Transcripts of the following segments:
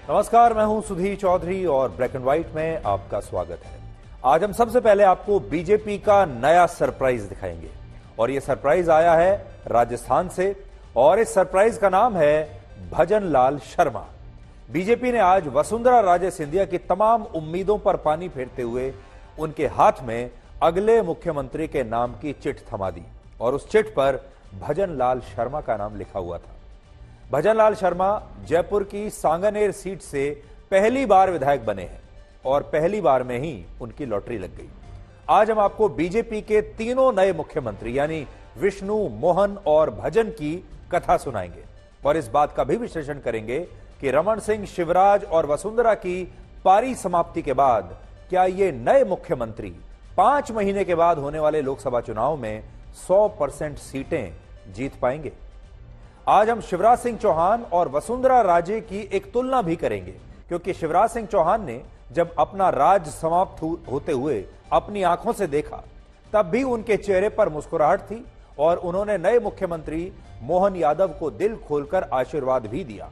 नमस्कार, मैं हूं सुधीर चौधरी और ब्लैक एंड व्हाइट में आपका स्वागत है। आज हम सबसे पहले आपको बीजेपी का नया सरप्राइज दिखाएंगे और यह सरप्राइज आया है राजस्थान से और इस सरप्राइज का नाम है भजन लाल शर्मा। बीजेपी ने आज वसुंधरा राजे सिंधिया की तमाम उम्मीदों पर पानी फेरते हुए उनके हाथ में अगले मुख्यमंत्री के नाम की चिट थमा दी और उस चिट पर भजन लाल शर्मा का नाम लिखा हुआ था। भजन लाल शर्मा जयपुर की सांगानेर सीट से पहली बार विधायक बने हैं और पहली बार में ही उनकी लॉटरी लग गई। आज हम आपको बीजेपी के तीनों नए मुख्यमंत्री यानी विष्णु, मोहन और भजन की कथा सुनाएंगे और इस बात का भी विश्लेषण करेंगे कि रमन सिंह, शिवराज और वसुंधरा की पारी समाप्ति के बाद क्या ये नए मुख्यमंत्री 5 महीने के बाद होने वाले लोकसभा चुनाव में 100% सीटें जीत पाएंगे। आज हम शिवराज सिंह चौहान और वसुंधरा राजे की एक तुलना भी करेंगे क्योंकि शिवराज सिंह चौहान ने जब अपना राज समाप्त होते हुए अपनी आंखों से देखा तब भी उनके चेहरे पर मुस्कुराहट थी और उन्होंने नए मुख्यमंत्री मोहन यादव को दिल खोलकर आशीर्वाद भी दिया।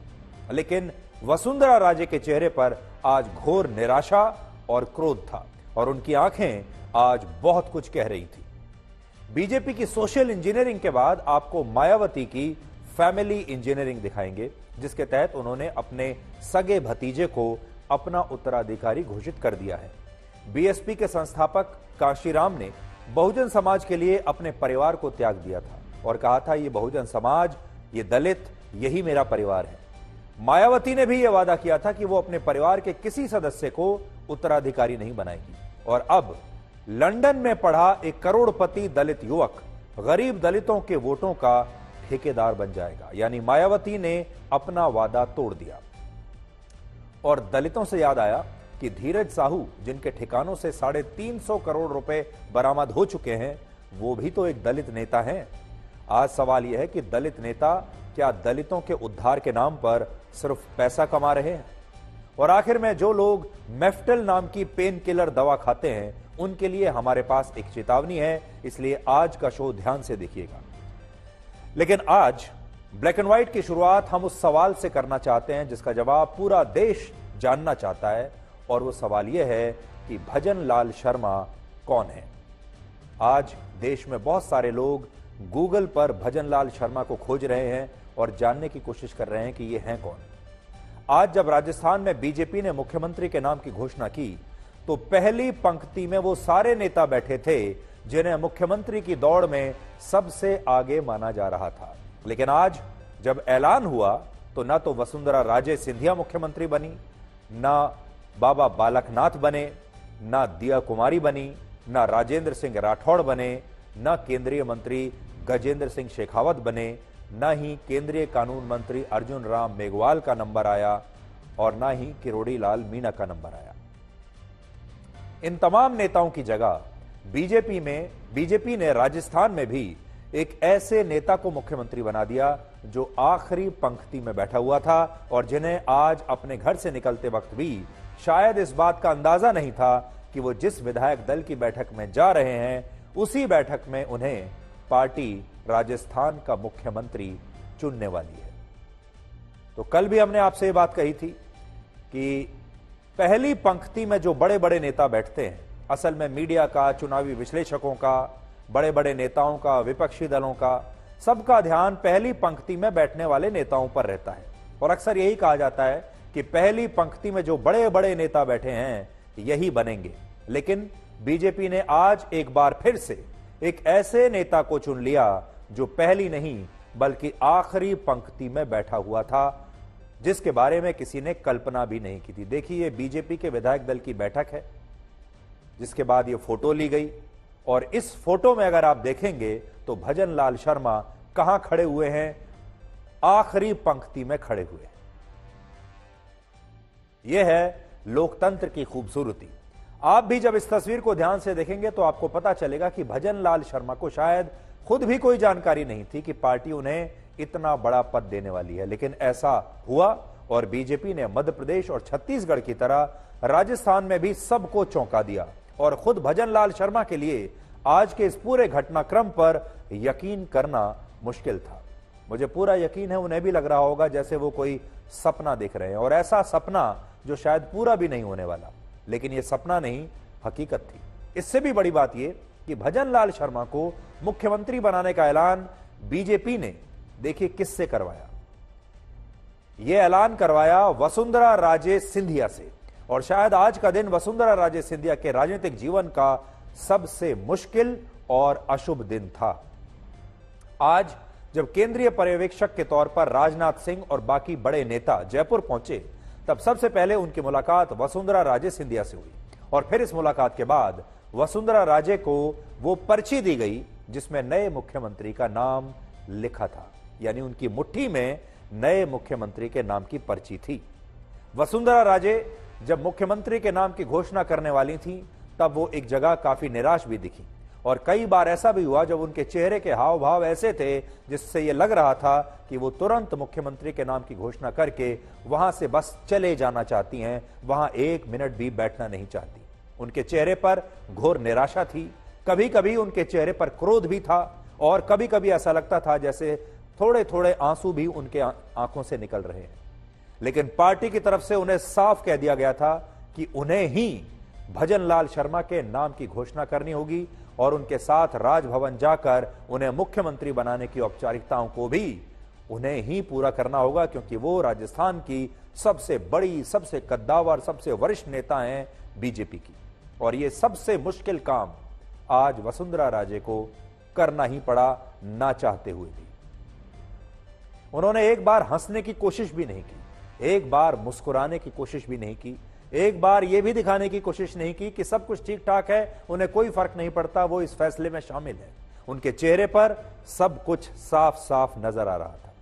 लेकिन वसुंधरा राजे के चेहरे पर आज घोर निराशा और क्रोध था और उनकी आंखें आज बहुत कुछ कह रही थी। बीजेपी की सोशल इंजीनियरिंग के बाद आपको मायावती की फैमिली इंजीनियरिंग दिखाएंगे जिसके तहत उन्होंने अपने सगे भतीजे को अपना उत्तराधिकारी घोषित कर दिया है। बीएसपी के संस्थापक कांशीराम ने बहुजन समाज के लिए अपने परिवार को त्याग दिया था और कहा था ये बहुजन समाज, ये दलित, यही मेरा परिवार है। मायावती ने भी यह वादा किया था कि वो अपने परिवार के किसी सदस्य को उत्तराधिकारी नहीं बनाएगी और अब लंदन में पढ़ा एक करोड़पति दलित युवक गरीब दलितों के वोटों का ठेकेदार बन जाएगा। यानी मायावती ने अपना वादा तोड़ दिया। और दलितों से याद आया कि धीरज साहू जिनके ठिकानों से 350 करोड़ रुपए बरामद हो चुके हैं वो भी तो एक दलित नेता हैं। आज सवाल यह है कि दलित नेता क्या दलितों के उद्धार के नाम पर सिर्फ पैसा कमा रहे हैं? और आखिर में जो लोग मेफ्टल नाम की पेन किलर दवा खाते हैं उनके लिए हमारे पास एक चेतावनी है, इसलिए आज का शो ध्यान से देखिएगा। लेकिन आज ब्लैक एंड व्हाइट की शुरुआत हम उस सवाल से करना चाहते हैं जिसका जवाब पूरा देश जानना चाहता है और वो सवाल यह है कि भजन लाल शर्मा कौन है। आज देश में बहुत सारे लोग गूगल पर भजन लाल शर्मा को खोज रहे हैं और जानने की कोशिश कर रहे हैं कि ये हैं कौन। आज जब राजस्थान में बीजेपी ने मुख्यमंत्री के नाम की घोषणा की तो पहली पंक्ति में वो सारे नेता बैठे थे जिन्हें मुख्यमंत्री की दौड़ में सबसे आगे माना जा रहा था। लेकिन आज जब ऐलान हुआ तो ना तो वसुंधरा राजे सिंधिया मुख्यमंत्री बनी, ना बाबा बालकनाथ बने, ना दिया कुमारी बनी, ना राजेंद्र सिंह राठौड़ बने, ना केंद्रीय मंत्री गजेंद्र सिंह शेखावत बने, ना ही केंद्रीय कानून मंत्री अर्जुन राम मेघवाल का नंबर आया और ना ही किरोड़ी लाल मीणा का नंबर आया। इन तमाम नेताओं की जगह बीजेपी ने राजस्थान में भी एक ऐसे नेता को मुख्यमंत्री बना दिया जो आखिरी पंक्ति में बैठा हुआ था और जिन्हें आज अपने घर से निकलते वक्त भी शायद इस बात का अंदाजा नहीं था कि वो जिस विधायक दल की बैठक में जा रहे हैं उसी बैठक में उन्हें पार्टी राजस्थान का मुख्यमंत्री चुनने वाली है। तो कल भी हमने आपसे ये बात कही थी कि पहली पंक्ति में जो बड़े बड़े नेता बैठते हैं असल में मीडिया का, चुनावी विश्लेषकों का, बड़े बड़े नेताओं का, विपक्षी दलों का, सबका ध्यान पहली पंक्ति में बैठने वाले नेताओं पर रहता है और अक्सर यही कहा जाता है कि पहली पंक्ति में जो बड़े बड़े नेता बैठे हैं यही बनेंगे। लेकिन बीजेपी ने आज एक बार फिर से एक ऐसे नेता को चुन लिया जो पहली नहीं बल्कि आखिरी पंक्ति में बैठा हुआ था जिसके बारे में किसी ने कल्पना भी नहीं की थी। देखिए, ये बीजेपी के विधायक दल की बैठक है जिसके बाद ये फोटो ली गई और इस फोटो में अगर आप देखेंगे तो भजन लाल शर्मा कहां खड़े हुए हैं? आखिरी पंक्ति में खड़े हुए हैं। यह है लोकतंत्र की खूबसूरती। आप भी जब इस तस्वीर को ध्यान से देखेंगे तो आपको पता चलेगा कि भजन लाल शर्मा को शायद खुद भी कोई जानकारी नहीं थी कि पार्टी उन्हें इतना बड़ा पद देने वाली है, लेकिन ऐसा हुआ और बीजेपी ने मध्य प्रदेश और छत्तीसगढ़ की तरह राजस्थान में भी सबको चौंका दिया और खुद भजन लाल शर्मा के लिए आज के इस पूरे घटनाक्रम पर यकीन करना मुश्किल था। मुझे पूरा यकीन है उन्हें भी लग रहा होगा जैसे वो कोई सपना देख रहे हैं, और ऐसा सपना जो शायद पूरा भी नहीं होने वाला। लेकिन यह सपना नहीं, हकीकत थी। इससे भी बड़ी बात यह कि भजन लाल शर्मा को मुख्यमंत्री बनाने का ऐलान बीजेपी ने देखिए किससे करवाया। यह ऐलान करवाया वसुंधरा राजे सिंधिया से, और शायद आज का दिन वसुंधरा राजे सिंधिया के राजनीतिक जीवन का सबसे मुश्किल और अशुभ दिन था। आज जब केंद्रीय पर्यवेक्षक के तौर पर राजनाथ सिंह और बाकी बड़े नेता जयपुर पहुंचे, तब सबसे पहले उनकी मुलाकात वसुंधरा राजे सिंधिया से हुई, और फिर इस मुलाकात के बाद वसुंधरा राजे को वो पर्ची दी गई जिसमें नए मुख्यमंत्री का नाम लिखा था, यानी उनकी मुट्ठी में नए मुख्यमंत्री के नाम की पर्ची थी। वसुंधरा राजे जब मुख्यमंत्री के नाम की घोषणा करने वाली थी, तब वो एक जगह काफी निराश भी दिखी, और कई बार ऐसा भी हुआ जब उनके चेहरे के हाव भाव ऐसे थे जिससे यह लग रहा था कि वो तुरंत मुख्यमंत्री के नाम की घोषणा करके वहां से बस चले जाना चाहती हैं, वहां एक मिनट भी बैठना नहीं चाहती। उनके चेहरे पर घोर निराशा थी, कभी कभी उनके चेहरे पर क्रोध भी था, और कभी कभी ऐसा लगता था जैसे थोड़े थोड़े आंसू भी उनके आंखों से निकल रहे हैं। लेकिन पार्टी की तरफ से उन्हें साफ कह दिया गया था कि उन्हें ही भजन लाल शर्मा के नाम की घोषणा करनी होगी, और उनके साथ राजभवन जाकर उन्हें मुख्यमंत्री बनाने की औपचारिकताओं को भी उन्हें ही पूरा करना होगा, क्योंकि वो राजस्थान की सबसे बड़ी, सबसे कद्दावर, सबसे वरिष्ठ नेता हैं बीजेपी की। और ये सबसे मुश्किल काम आज वसुंधरा राजे को करना ही पड़ा, ना चाहते हुए भी। उन्होंने एक बार हंसने की कोशिश भी नहीं की, एक बार मुस्कुराने की कोशिश भी नहीं की, एक बार यह भी दिखाने की कोशिश नहीं की कि सब कुछ ठीक ठाक है, उन्हें कोई फर्क नहीं पड़ता, वो इस फैसले में शामिल है। उनके चेहरे पर सब कुछ साफ साफ नजर आ रहा था।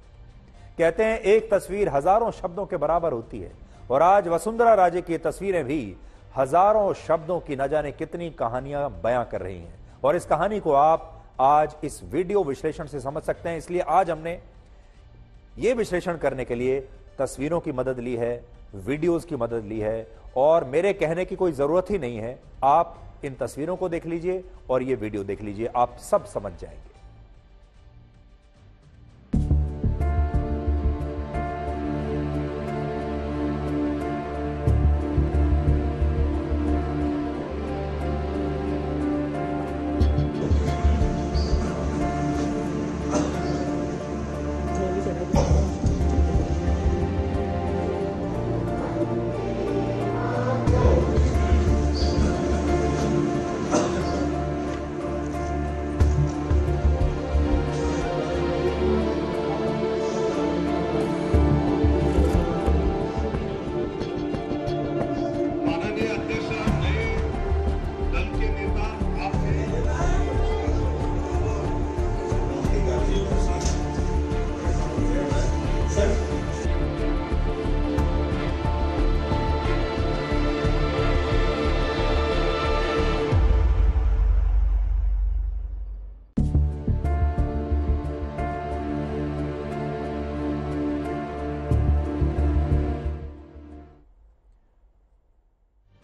कहते हैं एक तस्वीर हजारों शब्दों के बराबर होती है, और आज वसुंधरा राजे की तस्वीरें भी हजारों शब्दों की न जाने कितनी कहानियां बयां कर रही हैं, और इस कहानी को आप आज इस वीडियो विश्लेषण से समझ सकते हैं। इसलिए आज हमने ये विश्लेषण करने के लिए तस्वीरों की मदद ली है, वीडियोस की मदद ली है, और मेरे कहने की कोई जरूरत ही नहीं है। आप इन तस्वीरों को देख लीजिए और ये वीडियो देख लीजिए, आप सब समझ जाएंगे।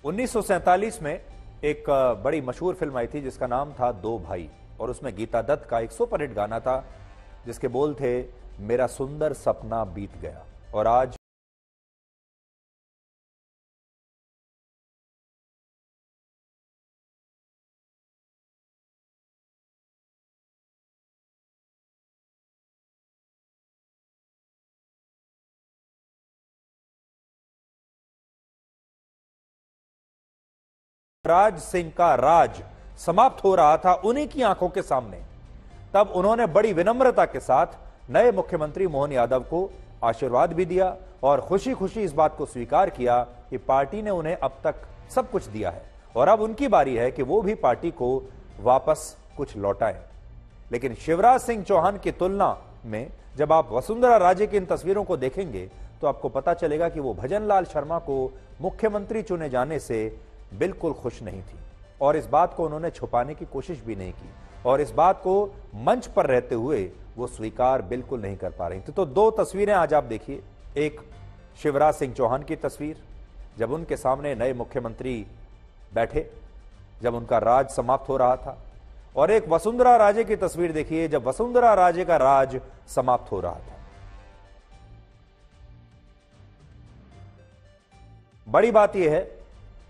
उन्नीस में एक बड़ी मशहूर फिल्म आई थी जिसका नाम था दो भाई, और उसमें गीता दत्त का एक सुपर हिट गाना था जिसके बोल थे मेरा सुंदर सपना बीत गया। और आज राज सिंह का राज समाप्त हो रहा था उन्हीं की आंखों के सामने, तब उन्होंने बड़ी विनम्रता के साथ नए मुख्यमंत्री मोहन यादव को आशीर्वाद भी दिया और खुशी खुशी इस बात को स्वीकार किया कि पार्टी ने उन्हें अब तक सब कुछ दिया है और अब उनकी बारी है कि वो भी पार्टी को वापस कुछ लौटाएं। लेकिन शिवराज सिंह चौहान की तुलना में जब आप वसुंधरा राजे की इन तस्वीरों को देखेंगे तो आपको पता चलेगा कि वो भजन लाल शर्मा को मुख्यमंत्री चुने जाने से बिल्कुल खुश नहीं थी, और इस बात को उन्होंने छुपाने की कोशिश भी नहीं की, और इस बात को मंच पर रहते हुए वो स्वीकार बिल्कुल नहीं कर पा रही थी। तो दो तस्वीरें आज आप देखिए, एक शिवराज सिंह चौहान की तस्वीर, जब उनके सामने नए मुख्यमंत्री बैठे, जब उनका राज समाप्त हो रहा था, और एक वसुंधरा राजे की तस्वीर देखिए जब वसुंधरा राजे का राज समाप्त हो रहा था। बड़ी बात यह है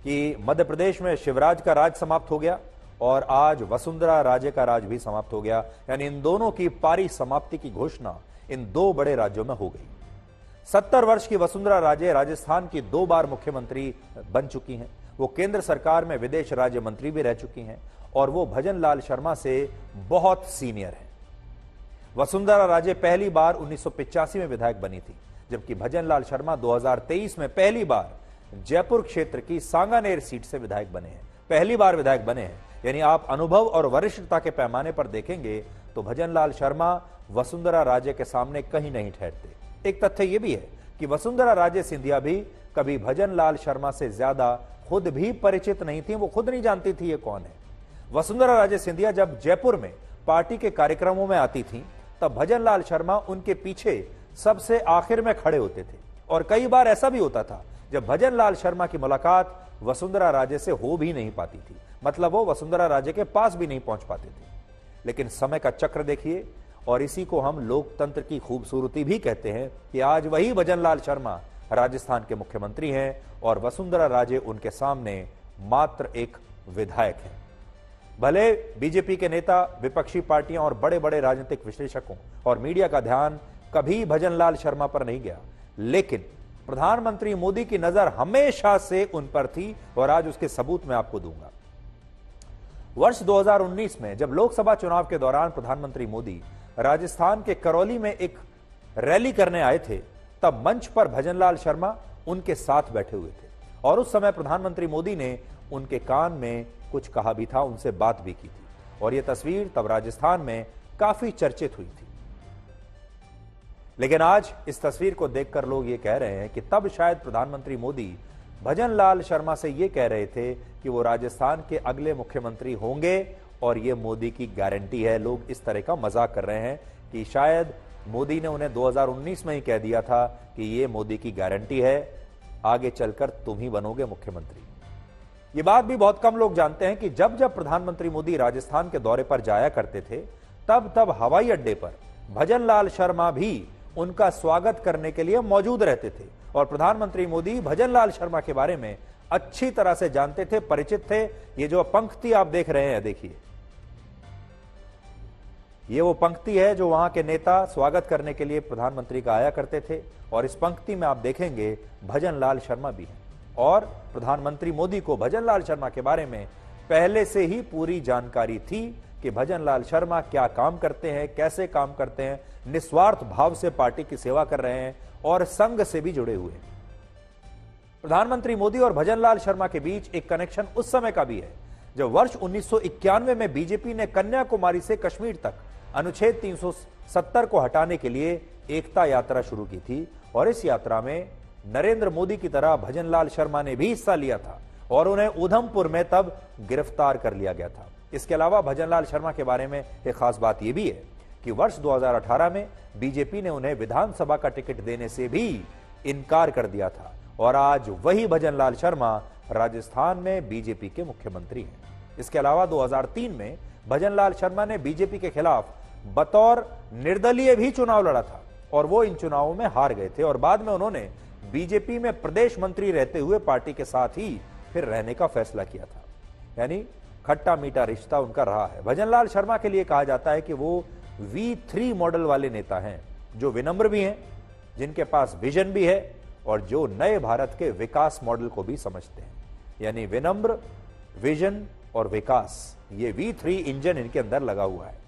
कि मध्य प्रदेश में शिवराज का राज समाप्त हो गया और आज वसुंधरा राजे का राज भी समाप्त हो गया, यानी इन दोनों की पारी समाप्ति की घोषणा इन दो बड़े राज्यों में हो गई। 70 वर्ष की वसुंधरा राजे राजस्थान की 2 बार मुख्यमंत्री बन चुकी हैं। वो केंद्र सरकार में विदेश राज्य मंत्री भी रह चुकी हैं और वो भजन लाल शर्मा से बहुत सीनियर हैं। वसुंधरा राजे पहली बार 1985 में विधायक बनी थी, जबकि भजन लाल शर्मा 2023 में पहली बार जयपुर क्षेत्र की सांगानेर सीट से विधायक बने हैं। पहली बार विधायक बने हैं, यानी आप अनुभव और वरिष्ठता के पैमाने पर देखेंगे तो भजन लाल शर्मा वसुंधरा राजे के सामने कहीं नहीं ठहरते। एक तथ्य यह भी है कि वसुंधरा राजे सिंधिया भी कभी भजन लाल शर्मा से ज्यादा खुद भी परिचित नहीं थी, वो खुद नहीं जानती थी ये कौन है। वसुंधरा राजे सिंधिया जब जयपुर में पार्टी के कार्यक्रमों में आती थी तब भजन लाल शर्मा उनके पीछे सबसे आखिर में खड़े होते थे, और कई बार ऐसा भी होता था जब भजन लाल शर्मा की मुलाकात वसुंधरा राजे से हो भी नहीं पाती थी, मतलब वो वसुंधरा राजे के पास भी नहीं पहुंच पाते थे। लेकिन समय का चक्र देखिए, और इसी को हम लोकतंत्र की खूबसूरती भी कहते हैं कि आज वही भजन लाल शर्मा राजस्थान के मुख्यमंत्री हैं और वसुंधरा राजे उनके सामने मात्र एक विधायक हैं। भले बीजेपी के नेता, विपक्षी पार्टियां और बड़े बड़े राजनीतिक विश्लेषकों और मीडिया का ध्यान कभी भजन लाल शर्मा पर नहीं गया, लेकिन प्रधानमंत्री मोदी की नजर हमेशा से उन पर थी, और आज उसके सबूत मैं आपको दूंगा। वर्ष 2019 में जब लोकसभा चुनाव के दौरान प्रधानमंत्री मोदी राजस्थान के करौली में एक रैली करने आए थे, तब मंच पर भजन लाल शर्मा उनके साथ बैठे हुए थे, और उस समय प्रधानमंत्री मोदी ने उनके कान में कुछ कहा भी था, उनसे बात भी की थी, और यह तस्वीर तब राजस्थान में काफी चर्चित हुई थी। लेकिन आज इस तस्वीर को देखकर लोग ये कह रहे हैं कि तब शायद प्रधानमंत्री मोदी भजन लाल शर्मा से ये कह रहे थे कि वो राजस्थान के अगले मुख्यमंत्री होंगे और ये मोदी की गारंटी है। लोग इस तरह का मजाक कर रहे हैं कि शायद मोदी ने उन्हें 2019 में ही कह दिया था कि ये मोदी की गारंटी है, आगे चलकर तुम ही बनोगे मुख्यमंत्री। ये बात भी बहुत कम लोग जानते हैं कि जब जब प्रधानमंत्री मोदी राजस्थान के दौरे पर जाया करते थे तब तब हवाई अड्डे पर भजन लाल शर्मा भी उनका स्वागत करने के लिए मौजूद रहते थे, और प्रधानमंत्री मोदी भजन लाल शर्मा के बारे में अच्छी तरह से जानते थे, परिचित थे। ये जो पंक्ति आप देख रहे हैं, देखिए ये वो पंक्ति है जो वहां के नेता स्वागत करने के लिए प्रधानमंत्री का आया करते थे, और इस पंक्ति में आप देखेंगे भजन लाल शर्मा भी हैं, और प्रधानमंत्री मोदी को भजन लाल शर्मा के बारे में पहले से ही पूरी जानकारी थी कि भजन लाल शर्मा क्या काम करते हैं, कैसे काम करते हैं, निस्वार्थ भाव से पार्टी की सेवा कर रहे हैं और संघ से भी जुड़े हुए हैं। प्रधानमंत्री मोदी और भजन लाल शर्मा के बीच एक कनेक्शन उस समय का भी है जब वर्ष 1991 में बीजेपी ने कन्याकुमारी से कश्मीर तक अनुच्छेद 370 को हटाने के लिए एकता यात्रा शुरू की थी, और इस यात्रा में नरेंद्र मोदी की तरह भजन लाल शर्मा ने भी हिस्सा लिया था और उन्हें उधमपुर में तब गिरफ्तार कर लिया गया था। इसके अलावा भजन लाल शर्मा के बारे में एक खास बात यह भी है कि वर्ष 2018 में बीजेपी ने उन्हें विधानसभा का टिकट देने से भी इनकार कर दिया था, और आज वही भजन लाल शर्मा राजस्थान में बीजेपी के मुख्यमंत्री हैं। इसके अलावा 2003 में भजन लाल शर्मा ने बीजेपी के खिलाफ बतौर निर्दलीय भी चुनाव लड़ा था, और वो इन चुनावों में हार गए थे, और बाद में उन्होंने बीजेपी में प्रदेश मंत्री रहते हुए पार्टी के साथ ही फिर रहने का फैसला किया था। यानी खट्टा मीठा रिश्ता उनका रहा है। भजन लाल शर्मा के लिए कहा जाता है कि वो V3 मॉडल वाले नेता हैं, जो विनम्र भी हैं, जिनके पास विजन भी है, और जो नए भारत के विकास मॉडल को भी समझते हैं। यानी विनम्र, विजन और विकास, ये V3 इंजन इनके अंदर लगा हुआ है।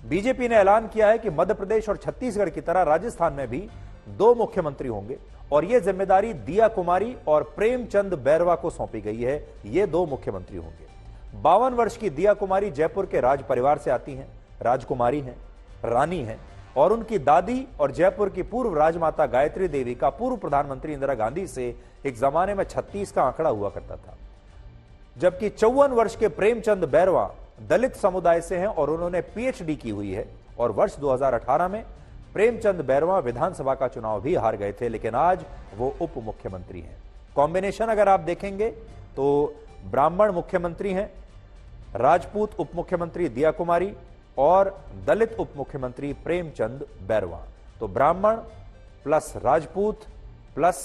बीजेपी ने ऐलान किया है कि मध्य प्रदेश और छत्तीसगढ़ की तरह राजस्थान में भी 2 मुख्यमंत्री होंगे, और यह जिम्मेदारी दिया कुमारी और प्रेमचंद बैरवा को सौंपी गई है। ये 2 मुख्यमंत्री होंगे। 52 वर्ष की दिया कुमारी जयपुर के राज परिवार से आती हैं, राजकुमारी हैं, रानी हैं, और उनकी दादी और जयपुर की पूर्व राजमाता गायत्री देवी का पूर्व प्रधानमंत्री इंदिरा गांधी से एक जमाने में 36 का आंकड़ा हुआ करता था। जबकि 54 वर्ष के प्रेमचंद बैरवा दलित समुदाय से हैं और उन्होंने PhD की हुई है, और वर्ष 2018 में प्रेमचंद बैरवा विधानसभा का चुनाव भी हार गए थे, लेकिन आज वो उप मुख्यमंत्री हैं। कॉम्बिनेशन अगर आप देखेंगे तो ब्राह्मण मुख्यमंत्री हैं, राजपूत उप मुख्यमंत्री दिया कुमारी और दलित उप मुख्यमंत्री प्रेमचंद बैरवा। तो ब्राह्मण प्लस राजपूत प्लस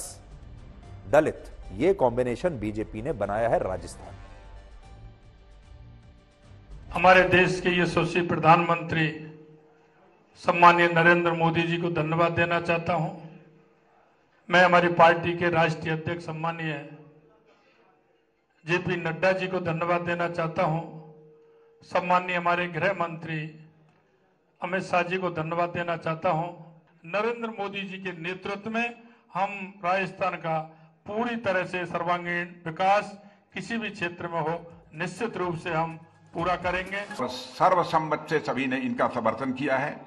दलित, ये कॉम्बिनेशन बीजेपी ने बनाया है राजस्थान। हमारे देश के यशस्वी प्रधानमंत्री सम्मानीय नरेंद्र मोदी जी को धन्यवाद देना चाहता हूं। मैं हमारी पार्टी के राष्ट्रीय अध्यक्ष सम्मानीय जेपी नड्डा जी को धन्यवाद देना चाहता हूं। सम्मानीय हमारे गृह मंत्री अमित शाह जी को धन्यवाद देना चाहता हूं। नरेंद्र मोदी जी के नेतृत्व में हम राजस्थान का पूरी तरह से सर्वांगीण विकास किसी भी क्षेत्र में हो, निश्चित रूप से हम पूरा करेंगे। सर्वसम्मत से सभी ने इनका समर्थन किया है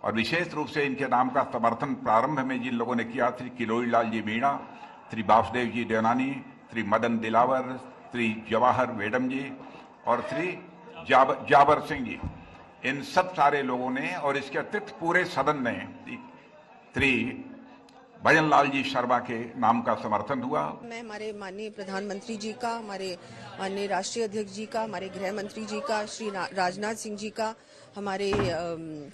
और विशेष रूप से इनके नाम का समर्थन प्रारंभ में जिन लोगों ने किया, श्री किरोड़ी लाल जी मीणा, श्री वासुदेव जी देवनानी, श्री मदन दिलावर, श्री जवाहर वेडम जी और श्री जाबर सिंह जी, इन सब सारे लोगों ने और इसके अतिरिक्त पूरे सदन ने श्री भजन लाल जी शर्मा के नाम का समर्थन हुआ। मैं हमारे माननीय प्रधानमंत्री जी का, हमारे माननीय राष्ट्रीय अध्यक्ष जी का, हमारे गृह मंत्री जी का, श्री राजनाथ सिंह जी का, हमारे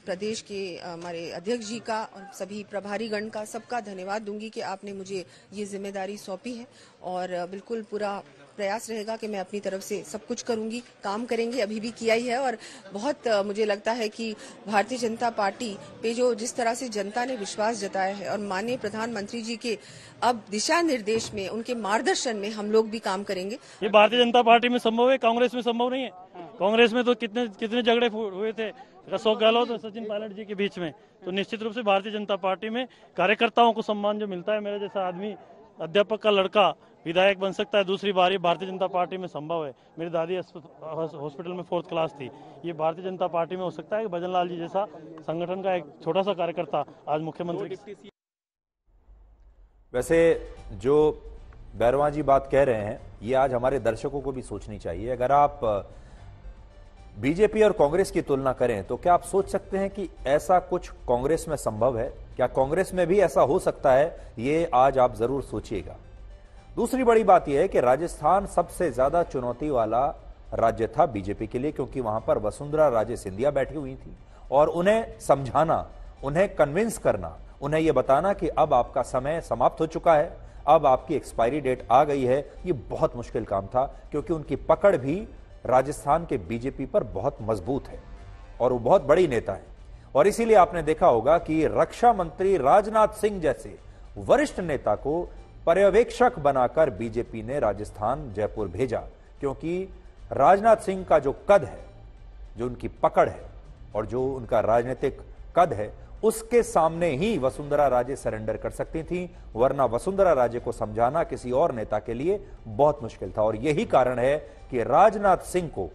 प्रदेश के हमारे अध्यक्ष जी का और सभी प्रभारी गण का सबका धन्यवाद दूंगी कि आपने मुझे ये जिम्मेदारी सौंपी है और बिल्कुल पूरा प्रयास रहेगा कि मैं अपनी तरफ से सब कुछ करूंगी, काम करेंगे, अभी भी किया ही है। और बहुत मुझे लगता है कि भारतीय जनता पार्टी पे जो जिस तरह से जनता ने विश्वास जताया है और माननीय प्रधानमंत्री जी के अब दिशा निर्देश में, उनके मार्गदर्शन में हम लोग भी काम करेंगे। ये भारतीय जनता पार्टी में संभव है, कांग्रेस में संभव नहीं है। कांग्रेस में तो कितने झगड़े हुए थे अशोक गहलोत और सचिन पायलट जी के बीच में। तो निश्चित रूप से भारतीय जनता पार्टी में कार्यकर्ताओं को सम्मान जो मिलता है, मेरे जैसा आदमी अध्यापक का लड़का विधायक बन सकता है दूसरी बार, ये भारतीय जनता पार्टी में संभव है। मेरी दादी हॉस्पिटल में 4th क्लास थी, ये भारतीय जनता पार्टी में हो सकता है कि भजन लाल जी जैसा संगठन का एक छोटा सा कार्यकर्ता आज मुख्यमंत्री। वैसे जो बैरवा जी बात कह रहे हैं, ये आज हमारे दर्शकों को भी सोचनी चाहिए। अगर आप बीजेपी और कांग्रेस की तुलना करें तो क्या आप सोच सकते हैं कि ऐसा कुछ कांग्रेस में संभव है? क्या कांग्रेस में भी ऐसा हो सकता है? ये आज आप जरूर सोचिएगा। दूसरी बड़ी बात यह है कि राजस्थान सबसे ज्यादा चुनौती वाला राज्य था बीजेपी के लिए, क्योंकि वहां पर वसुंधरा राजे सिंधिया बैठी हुई थी और उन्हें समझाना, उन्हें कन्विंस करना, उन्हें यह बताना कि अब आपका समय समाप्त हो चुका है, अब आपकी एक्सपायरी डेट आ गई है, ये बहुत मुश्किल काम था, क्योंकि उनकी पकड़ भी राजस्थान के बीजेपी पर बहुत मजबूत है और वो बहुत बड़ी नेता है। और इसीलिए आपने देखा होगा कि रक्षा मंत्री राजनाथ सिंह जैसे वरिष्ठ नेता को पर्यवेक्षक बनाकर बीजेपी ने राजस्थान जयपुर भेजा, क्योंकि राजनाथ सिंह का जो कद है, जो उनकी पकड़ है और जो उनका राजनीतिक कद है, उसके सामने ही वसुंधरा राजे सरेंडर कर सकती थी, वरना वसुंधरा राजे को समझाना किसी और नेता के लिए बहुत मुश्किल था। और यही कारण है कि राजनाथ सिंह को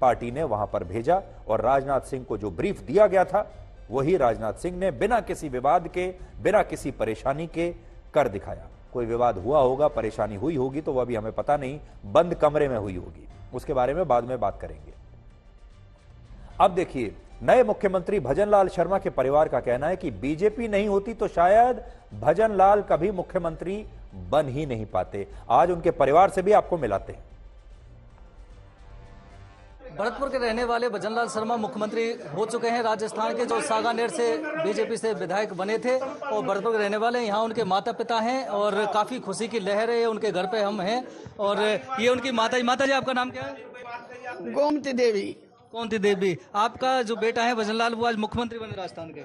पार्टी ने वहां पर भेजा और राजनाथ सिंह को जो ब्रीफ दिया गया था वही राजनाथ सिंह ने बिना किसी विवाद के, बिना किसी परेशानी के कर दिखाया। कोई विवाद हुआ होगा, परेशानी हुई होगी तो वह भी हमें पता नहीं, बंद कमरे में हुई होगी, उसके बारे में बाद में बात करेंगे। अब देखिए, नए मुख्यमंत्री भजन लाल शर्मा के परिवार का कहना है कि बीजेपी नहीं होती तो शायद भजन लाल कभी मुख्यमंत्री बन ही नहीं पाते। आज उनके परिवार से भी आपको मिलाते हैं। भरतपुर के रहने वाले भजन लाल शर्मा मुख्यमंत्री हो चुके हैं। राजस्थान के जो सागानेर से बीजेपी से विधायक बने थे और भरतपुर के रहने वाले, यहाँ उनके माता पिता हैं और काफी खुशी की लहर है। उनके घर पे हम हैं और ये उनकी माता जी, आपका नाम क्या है? गोमती देवी। गोमती देवी, आपका जो बेटा है भजन लाल, वो आज मुख्यमंत्री बने राजस्थान के?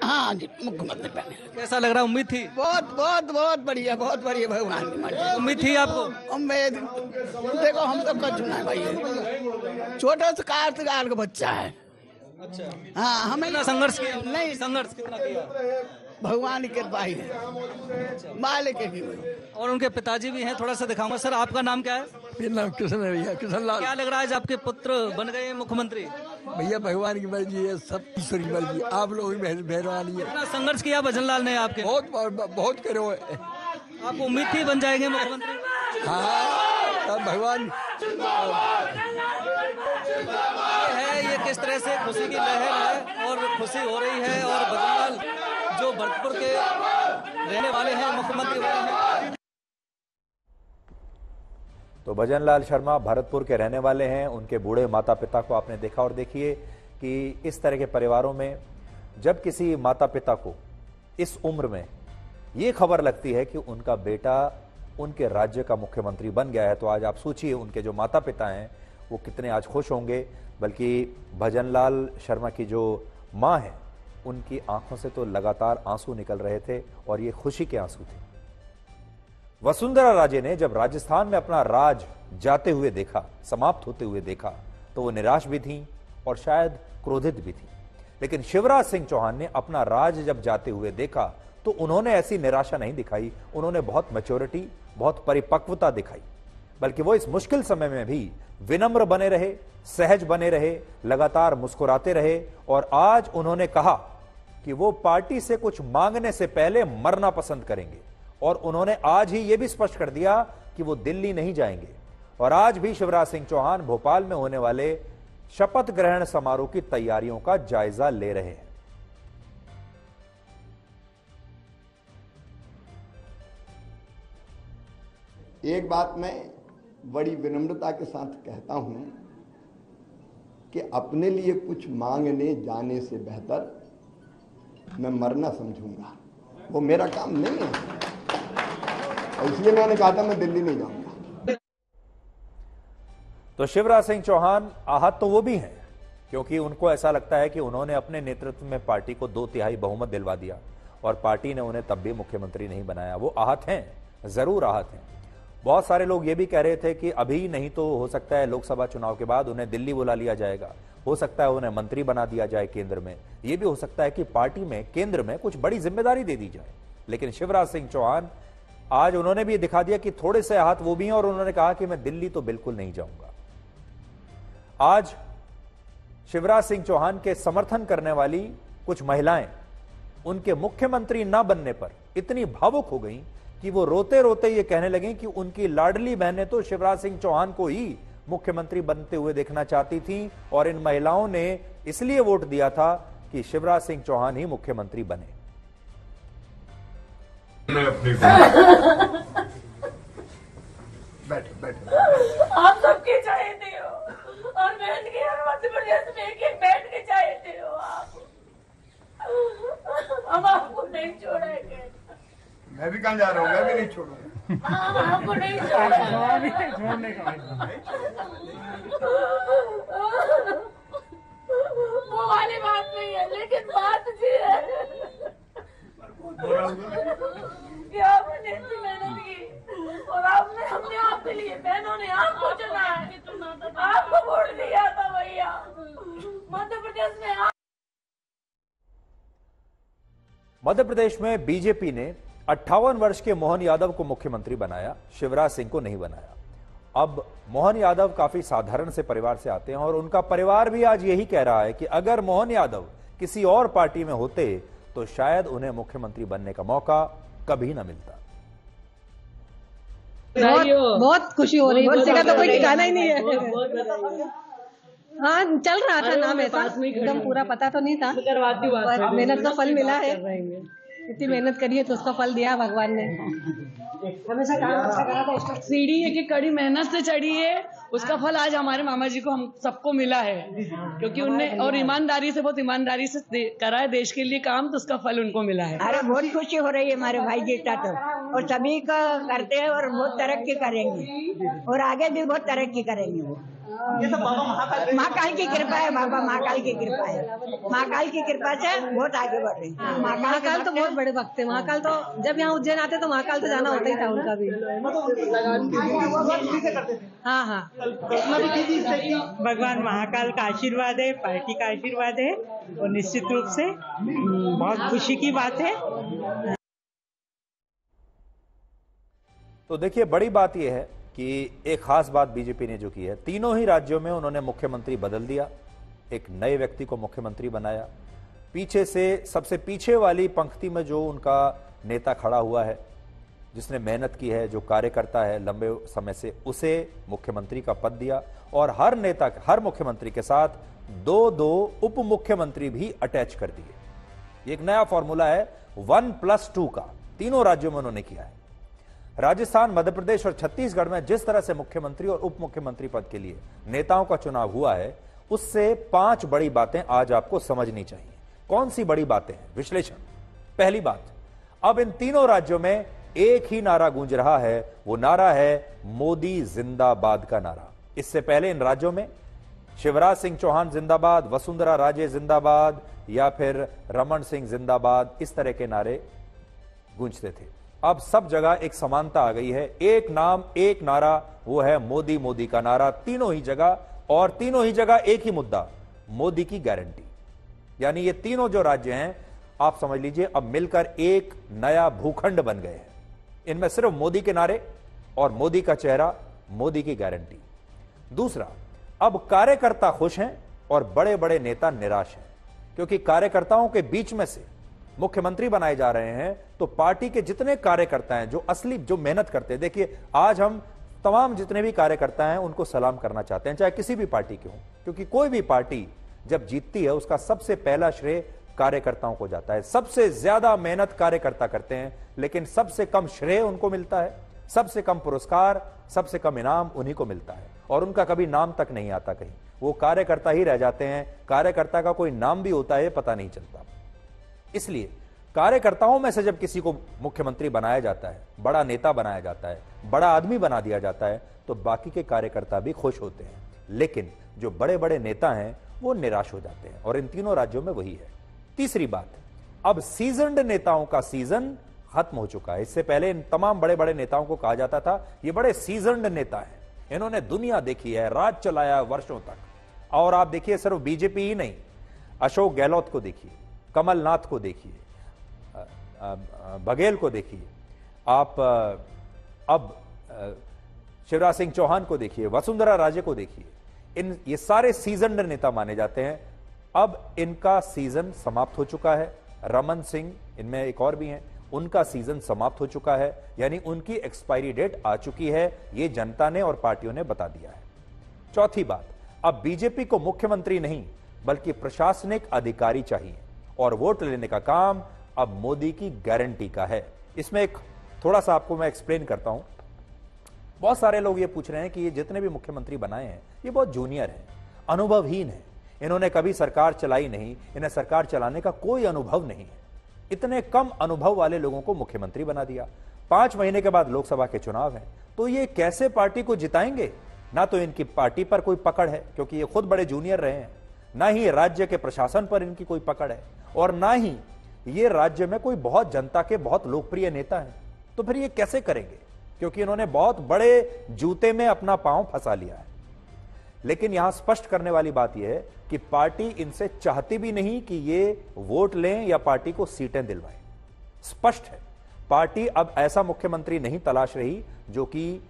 हाँ जी, मुख्यमंत्री बने। कैसा लग रहा है? उम्मीद थी? बहुत बढ़िया, बहुत बढ़िया। भगवान की मर्जी। उम्मीद थी आपको? उम्मीद देखो, हम तो कर चुना है भाई, छोटा सा कारतगार का बच्चा है। अच्छा, हाँ, हमें संघर्ष किया? नहीं, संघर्ष कितना किया? भगवान की कृपा ही है, मालिक की। और उनके पिताजी भी हैं, थोड़ा सा दिखाऊंगा। सर, आपका नाम क्या है? मेरा नाम कृष्ण है भैया, कृष्ण लाल। क्या लग रहा है आज आपके पुत्र बन गए मुख्यमंत्री? भैया भगवान की मर्जी है, सब ईश्वर की मर्जी, आप लोगों की मेहरबानी है। कितना संघर्ष किया भजन लाल ने आपके? बहुत करो। आपको उम्मीद थी बन जाएंगे मुख्यमंत्री? हाँ, तब भगवान है। ये किस तरह से खुशी की लहर है और खुशी हो रही है। और भजनलाल जो भरतपुर के रहने वाले हैं, मुख्यमंत्री बने हैं। तो भजनलाल शर्मा भरतपुर के रहने वाले हैं, उनके बूढ़े माता पिता को आपने देखा। और देखिए कि इस तरह के परिवारों में जब किसी माता पिता को इस उम्र में ये खबर लगती है कि उनका बेटा उनके राज्य का मुख्यमंत्री बन गया है, तो आज आप सोचिए उनके जो माता पिता हैं वो कितने आज खुश होंगे। बल्कि भजनलाल शर्मा की जो मां है, उनकी आंखों से तो लगातार आंसू निकल रहे थे और ये खुशी के आंसू थे। वसुंधरा राजे ने जब राजस्थान में अपना राज जाते हुए देखा, समाप्त होते हुए देखा, तो वो निराश भी थी और शायद क्रोधित भी थी। लेकिन शिवराज सिंह चौहान ने अपना राज जब जाते हुए देखा तो उन्होंने ऐसी निराशा नहीं दिखाई, उन्होंने बहुत मैच्योरिटी, बहुत परिपक्वता दिखाई। बल्कि वो इस मुश्किल समय में भी विनम्र बने रहे, सहज बने रहे, लगातार मुस्कुराते रहे। और आज उन्होंने कहा कि वो पार्टी से कुछ मांगने से पहले मरना पसंद करेंगे। और उन्होंने आज ही यह भी स्पष्ट कर दिया कि वो दिल्ली नहीं जाएंगे। और आज भी शिवराज सिंह चौहान भोपाल में होने वाले शपथ ग्रहण समारोह की तैयारियों का जायजा ले रहे हैं। एक बात मैं बड़ी विनम्रता के साथ कहता हूं कि अपने लिए कुछ मांगने जाने से बेहतर मैं मरना समझूंगा। वो मेरा काम नहीं है, और इसलिए मैंने कहा था मैं दिल्ली नहीं जाऊंगा। तो शिवराज सिंह चौहान आहत तो वो भी हैं, क्योंकि उनको ऐसा लगता है कि उन्होंने अपने नेतृत्व में पार्टी को 2/3 बहुमत दिलवा दिया और पार्टी ने उन्हें तब भी मुख्यमंत्री नहीं बनाया। वो आहत हैं, जरूर आहत हैं। बहुत सारे लोग ये भी कह रहे थे कि अभी नहीं तो हो सकता है लोकसभा चुनाव के बाद उन्हें दिल्ली बुला लिया जाएगा, हो सकता है उन्हें मंत्री बना दिया जाए केंद्र में, ये भी हो सकता है कि पार्टी में केंद्र में कुछ बड़ी जिम्मेदारी दे दी जाए। लेकिन शिवराज सिंह चौहान आज उन्होंने भी दिखा दिया कि थोड़े से आहत वो भी हैं और उन्होंने कहा कि मैं दिल्ली तो बिल्कुल नहीं जाऊंगा। आज शिवराज सिंह चौहान के समर्थन करने वाली कुछ महिलाएं उनके मुख्यमंत्री न बनने पर इतनी भावुक हो गई कि वो रोते रोते ये कहने लगी कि उनकी लाडली बहनें तो शिवराज सिंह चौहान को ही मुख्यमंत्री बनते हुए देखना चाहती थीं और इन महिलाओं ने इसलिए वोट दिया था कि शिवराज सिंह चौहान ही मुख्यमंत्री बने। आप सबके चाहते हो और बैठ के मध्य प्रदेश में बैठ के चाहते हो आप, हम आपको नहीं छोड़ेंगे। मैं भी कहाँ जा रहा हूँ, मैं भी नहीं छोड़ूंगा। आपको नहीं छोड़ने का वो वाली बात नहीं है, लेकिन बात ये है कि आपने इतनी मेहनत की और हमने आपके लिए, बहनों ने आपको चुना है, आपको वोट दिया था भैया मध्य प्रदेश में। मध्य प्रदेश में बीजेपी ने 58 वर्ष के मोहन यादव को मुख्यमंत्री बनाया, शिवराज सिंह को नहीं बनाया। अब मोहन यादव काफी साधारण से परिवार से आते हैं और उनका परिवार भी आज यही कह रहा है कि अगर मोहन यादव किसी और पार्टी में होते तो शायद उन्हें मुख्यमंत्री बनने का मौका कभी न मिलता। बहुत खुशी हो रही है, खुशी का तो कोई ठिकाना ही नहीं है। हाँ, चल रहा था नाम ऐसा, एकदम पूरा पता तो नहीं था, पर मेहनत का फल मिला है। इतनी मेहनत करी है तो उसका फल दिया भगवान ने। हमेशा काम अच्छा करा था। सीढ़ी है कि कड़ी मेहनत से चढ़ी है, उसका फल आज हमारे मामा जी को हम सबको मिला है, क्योंकि उनने और ईमानदारी से, बहुत ईमानदारी से करा है देश के लिए काम, तो उसका फल उनको मिला है। अरे बहुत खुशी हो रही है हमारे भाई जी का तो, और सभी का करते हैं और बहुत तरक्की करेंगे और आगे भी बहुत तरक्की करेंगे वो। ये सब महाकाल की कृपा है, बाबा महाकाल की कृपा है, महाकाल की कृपा से बहुत आगे बढ़ रहे हैं। महाकाल तो बहुत बड़े भक्त है, महाकाल तो जब यहाँ उज्जैन आते तो महाकाल तो जाना होता ही था उनका भी। हाँ हाँ, भगवान महाकाल का आशीर्वाद है, पार्टी का आशीर्वाद है और निश्चित रूप से बहुत खुशी की बात है। तो देखिए, बड़ी बात यह है कि एक खास बात बीजेपी ने जो की है, तीनों ही राज्यों में उन्होंने मुख्यमंत्री बदल दिया, एक नए व्यक्ति को मुख्यमंत्री बनाया। पीछे से सबसे पीछे वाली पंक्ति में जो उनका नेता खड़ा हुआ है जिसने मेहनत की है, जो कार्यकर्ता है लंबे समय से, उसे मुख्यमंत्री का पद दिया और हर नेता, हर मुख्यमंत्री के साथ 2-2 उप मुख्यमंत्री भी अटैच कर दिए। एक नया फॉर्मूला है 1+2 का, तीनों राज्यों में उन्होंने किया है। राजस्थान, मध्य प्रदेश और छत्तीसगढ़ में जिस तरह से मुख्यमंत्री और उप मुख्यमंत्री पद के लिए नेताओं का चुनाव हुआ है, उससे 5 बड़ी बातें आज आपको समझनी चाहिए। कौन सी बड़ी बातें हैं? विश्लेषण। पहली बात, अब इन तीनों राज्यों में एक ही नारा गूंज रहा है, वो नारा है मोदी जिंदाबाद का नारा। इससे पहले इन राज्यों में शिवराज सिंह चौहान जिंदाबाद, वसुंधरा राजे जिंदाबाद या फिर रमन सिंह जिंदाबाद, इस तरह के नारे गूंजते थे। अब सब जगह एक समानता आ गई है, एक नाम एक नारा, वो है मोदी मोदी का नारा तीनों ही जगह, और तीनों ही जगह एक ही मुद्दा, मोदी की गारंटी। यानी ये तीनों जो राज्य हैं, आप समझ लीजिए अब मिलकर एक नया भूखंड बन गए हैं। इनमें सिर्फ मोदी के नारे और मोदी का चेहरा, मोदी की गारंटी। दूसरा, अब कार्यकर्ता खुश हैं और बड़े बड़े नेता निराश हैं, क्योंकि कार्यकर्ताओं के बीच में से मुख्यमंत्री बनाए जा रहे हैं। तो पार्टी के जितने कार्यकर्ता हैं, जो असली, जो मेहनत करते हैं, देखिए आज हम तमाम जितने भी कार्यकर्ता हैं उनको सलाम करना चाहते हैं, चाहे किसी भी पार्टी के हों, क्योंकि कोई भी पार्टी जब जीतती है उसका सबसे पहला श्रेय कार्यकर्ताओं को जाता है। सबसे ज्यादा मेहनत कार्यकर्ता करते हैं, लेकिन सबसे कम श्रेय उनको मिलता है, सबसे कम पुरस्कार, सबसे कम इनाम उन्हीं को मिलता है, और उनका कभी नाम तक नहीं आता कहीं, वो कार्यकर्ता ही रह जाते हैं। कार्यकर्ता का कोई नाम भी होता है पता नहीं चलता। इसलिए कार्यकर्ताओं में से जब किसी को मुख्यमंत्री बनाया जाता है, बड़ा नेता बनाया जाता है, बड़ा आदमी बना दिया जाता है, तो बाकी के कार्यकर्ता भी खुश होते हैं। लेकिन जो बड़े बड़े नेता हैं वो निराश हो जाते हैं, और इन तीनों राज्यों में वही है। तीसरी बात, अब सीजन्ड नेताओं का सीजन खत्म हो चुका है। इससे पहले इन तमाम बड़े बड़े नेताओं को कहा जाता था ये बड़े सीजन्ड नेता हैं, इन्होंने दुनिया देखी है, राज चलाया वर्षों तक। और आप देखिए, सिर्फ बीजेपी ही नहीं, अशोक गहलोत को देखिए, कमलनाथ को देखिए, बघेल को देखिए, आप अब शिवराज सिंह चौहान को देखिए, वसुंधरा राजे को देखिए, ये सारे सीजन्ड नेता माने जाते हैं। अब इनका सीजन समाप्त हो चुका है। रमन सिंह, इनमें एक और भी हैं, उनका सीजन समाप्त हो चुका है, यानी उनकी एक्सपायरी डेट आ चुकी है, ये जनता ने और पार्टियों ने बता दिया है। चौथी बात, अब बीजेपी को मुख्यमंत्री नहीं बल्कि प्रशासनिक अधिकारी चाहिए, और वोट लेने का काम अब मोदी की गारंटी का है। इसमें एक थोड़ा सा आपको मैं एक्सप्लेन करता हूं। बहुत सारे लोग ये पूछ रहे हैं कि ये जितने भी मुख्यमंत्री बनाए हैं ये बहुत जूनियर हैं, अनुभवहीन हैं, इन्होंने कभी सरकार चलाई नहीं, इन्हें सरकार चलाने का कोई अनुभव नहीं है। इतने कम अनुभव वाले लोगों को मुख्यमंत्री बना दिया। 5 महीने के बाद लोकसभा के चुनाव हैं, तो ये कैसे पार्टी को जिताएंगे? ना तो इनकी पार्टी पर कोई पकड़ है, क्योंकि ये खुद बड़े जूनियर रहे हैं, ना ही राज्य के प्रशासन पर इनकी कोई पकड़ है, और ना ही ये राज्य में कोई बहुत जनता के बहुत लोकप्रिय नेता है। तो फिर ये कैसे करेंगे? क्योंकि इन्होंने बहुत बड़े जूते में अपना पांव फंसा लिया है। लेकिन यहां स्पष्ट करने वाली बात यह है कि पार्टी इनसे चाहती भी नहीं कि ये वोट लें या पार्टी को सीटें दिलवाएं। स्पष्ट है, पार्टी अब ऐसा मुख्यमंत्री नहीं तलाश रही जो कि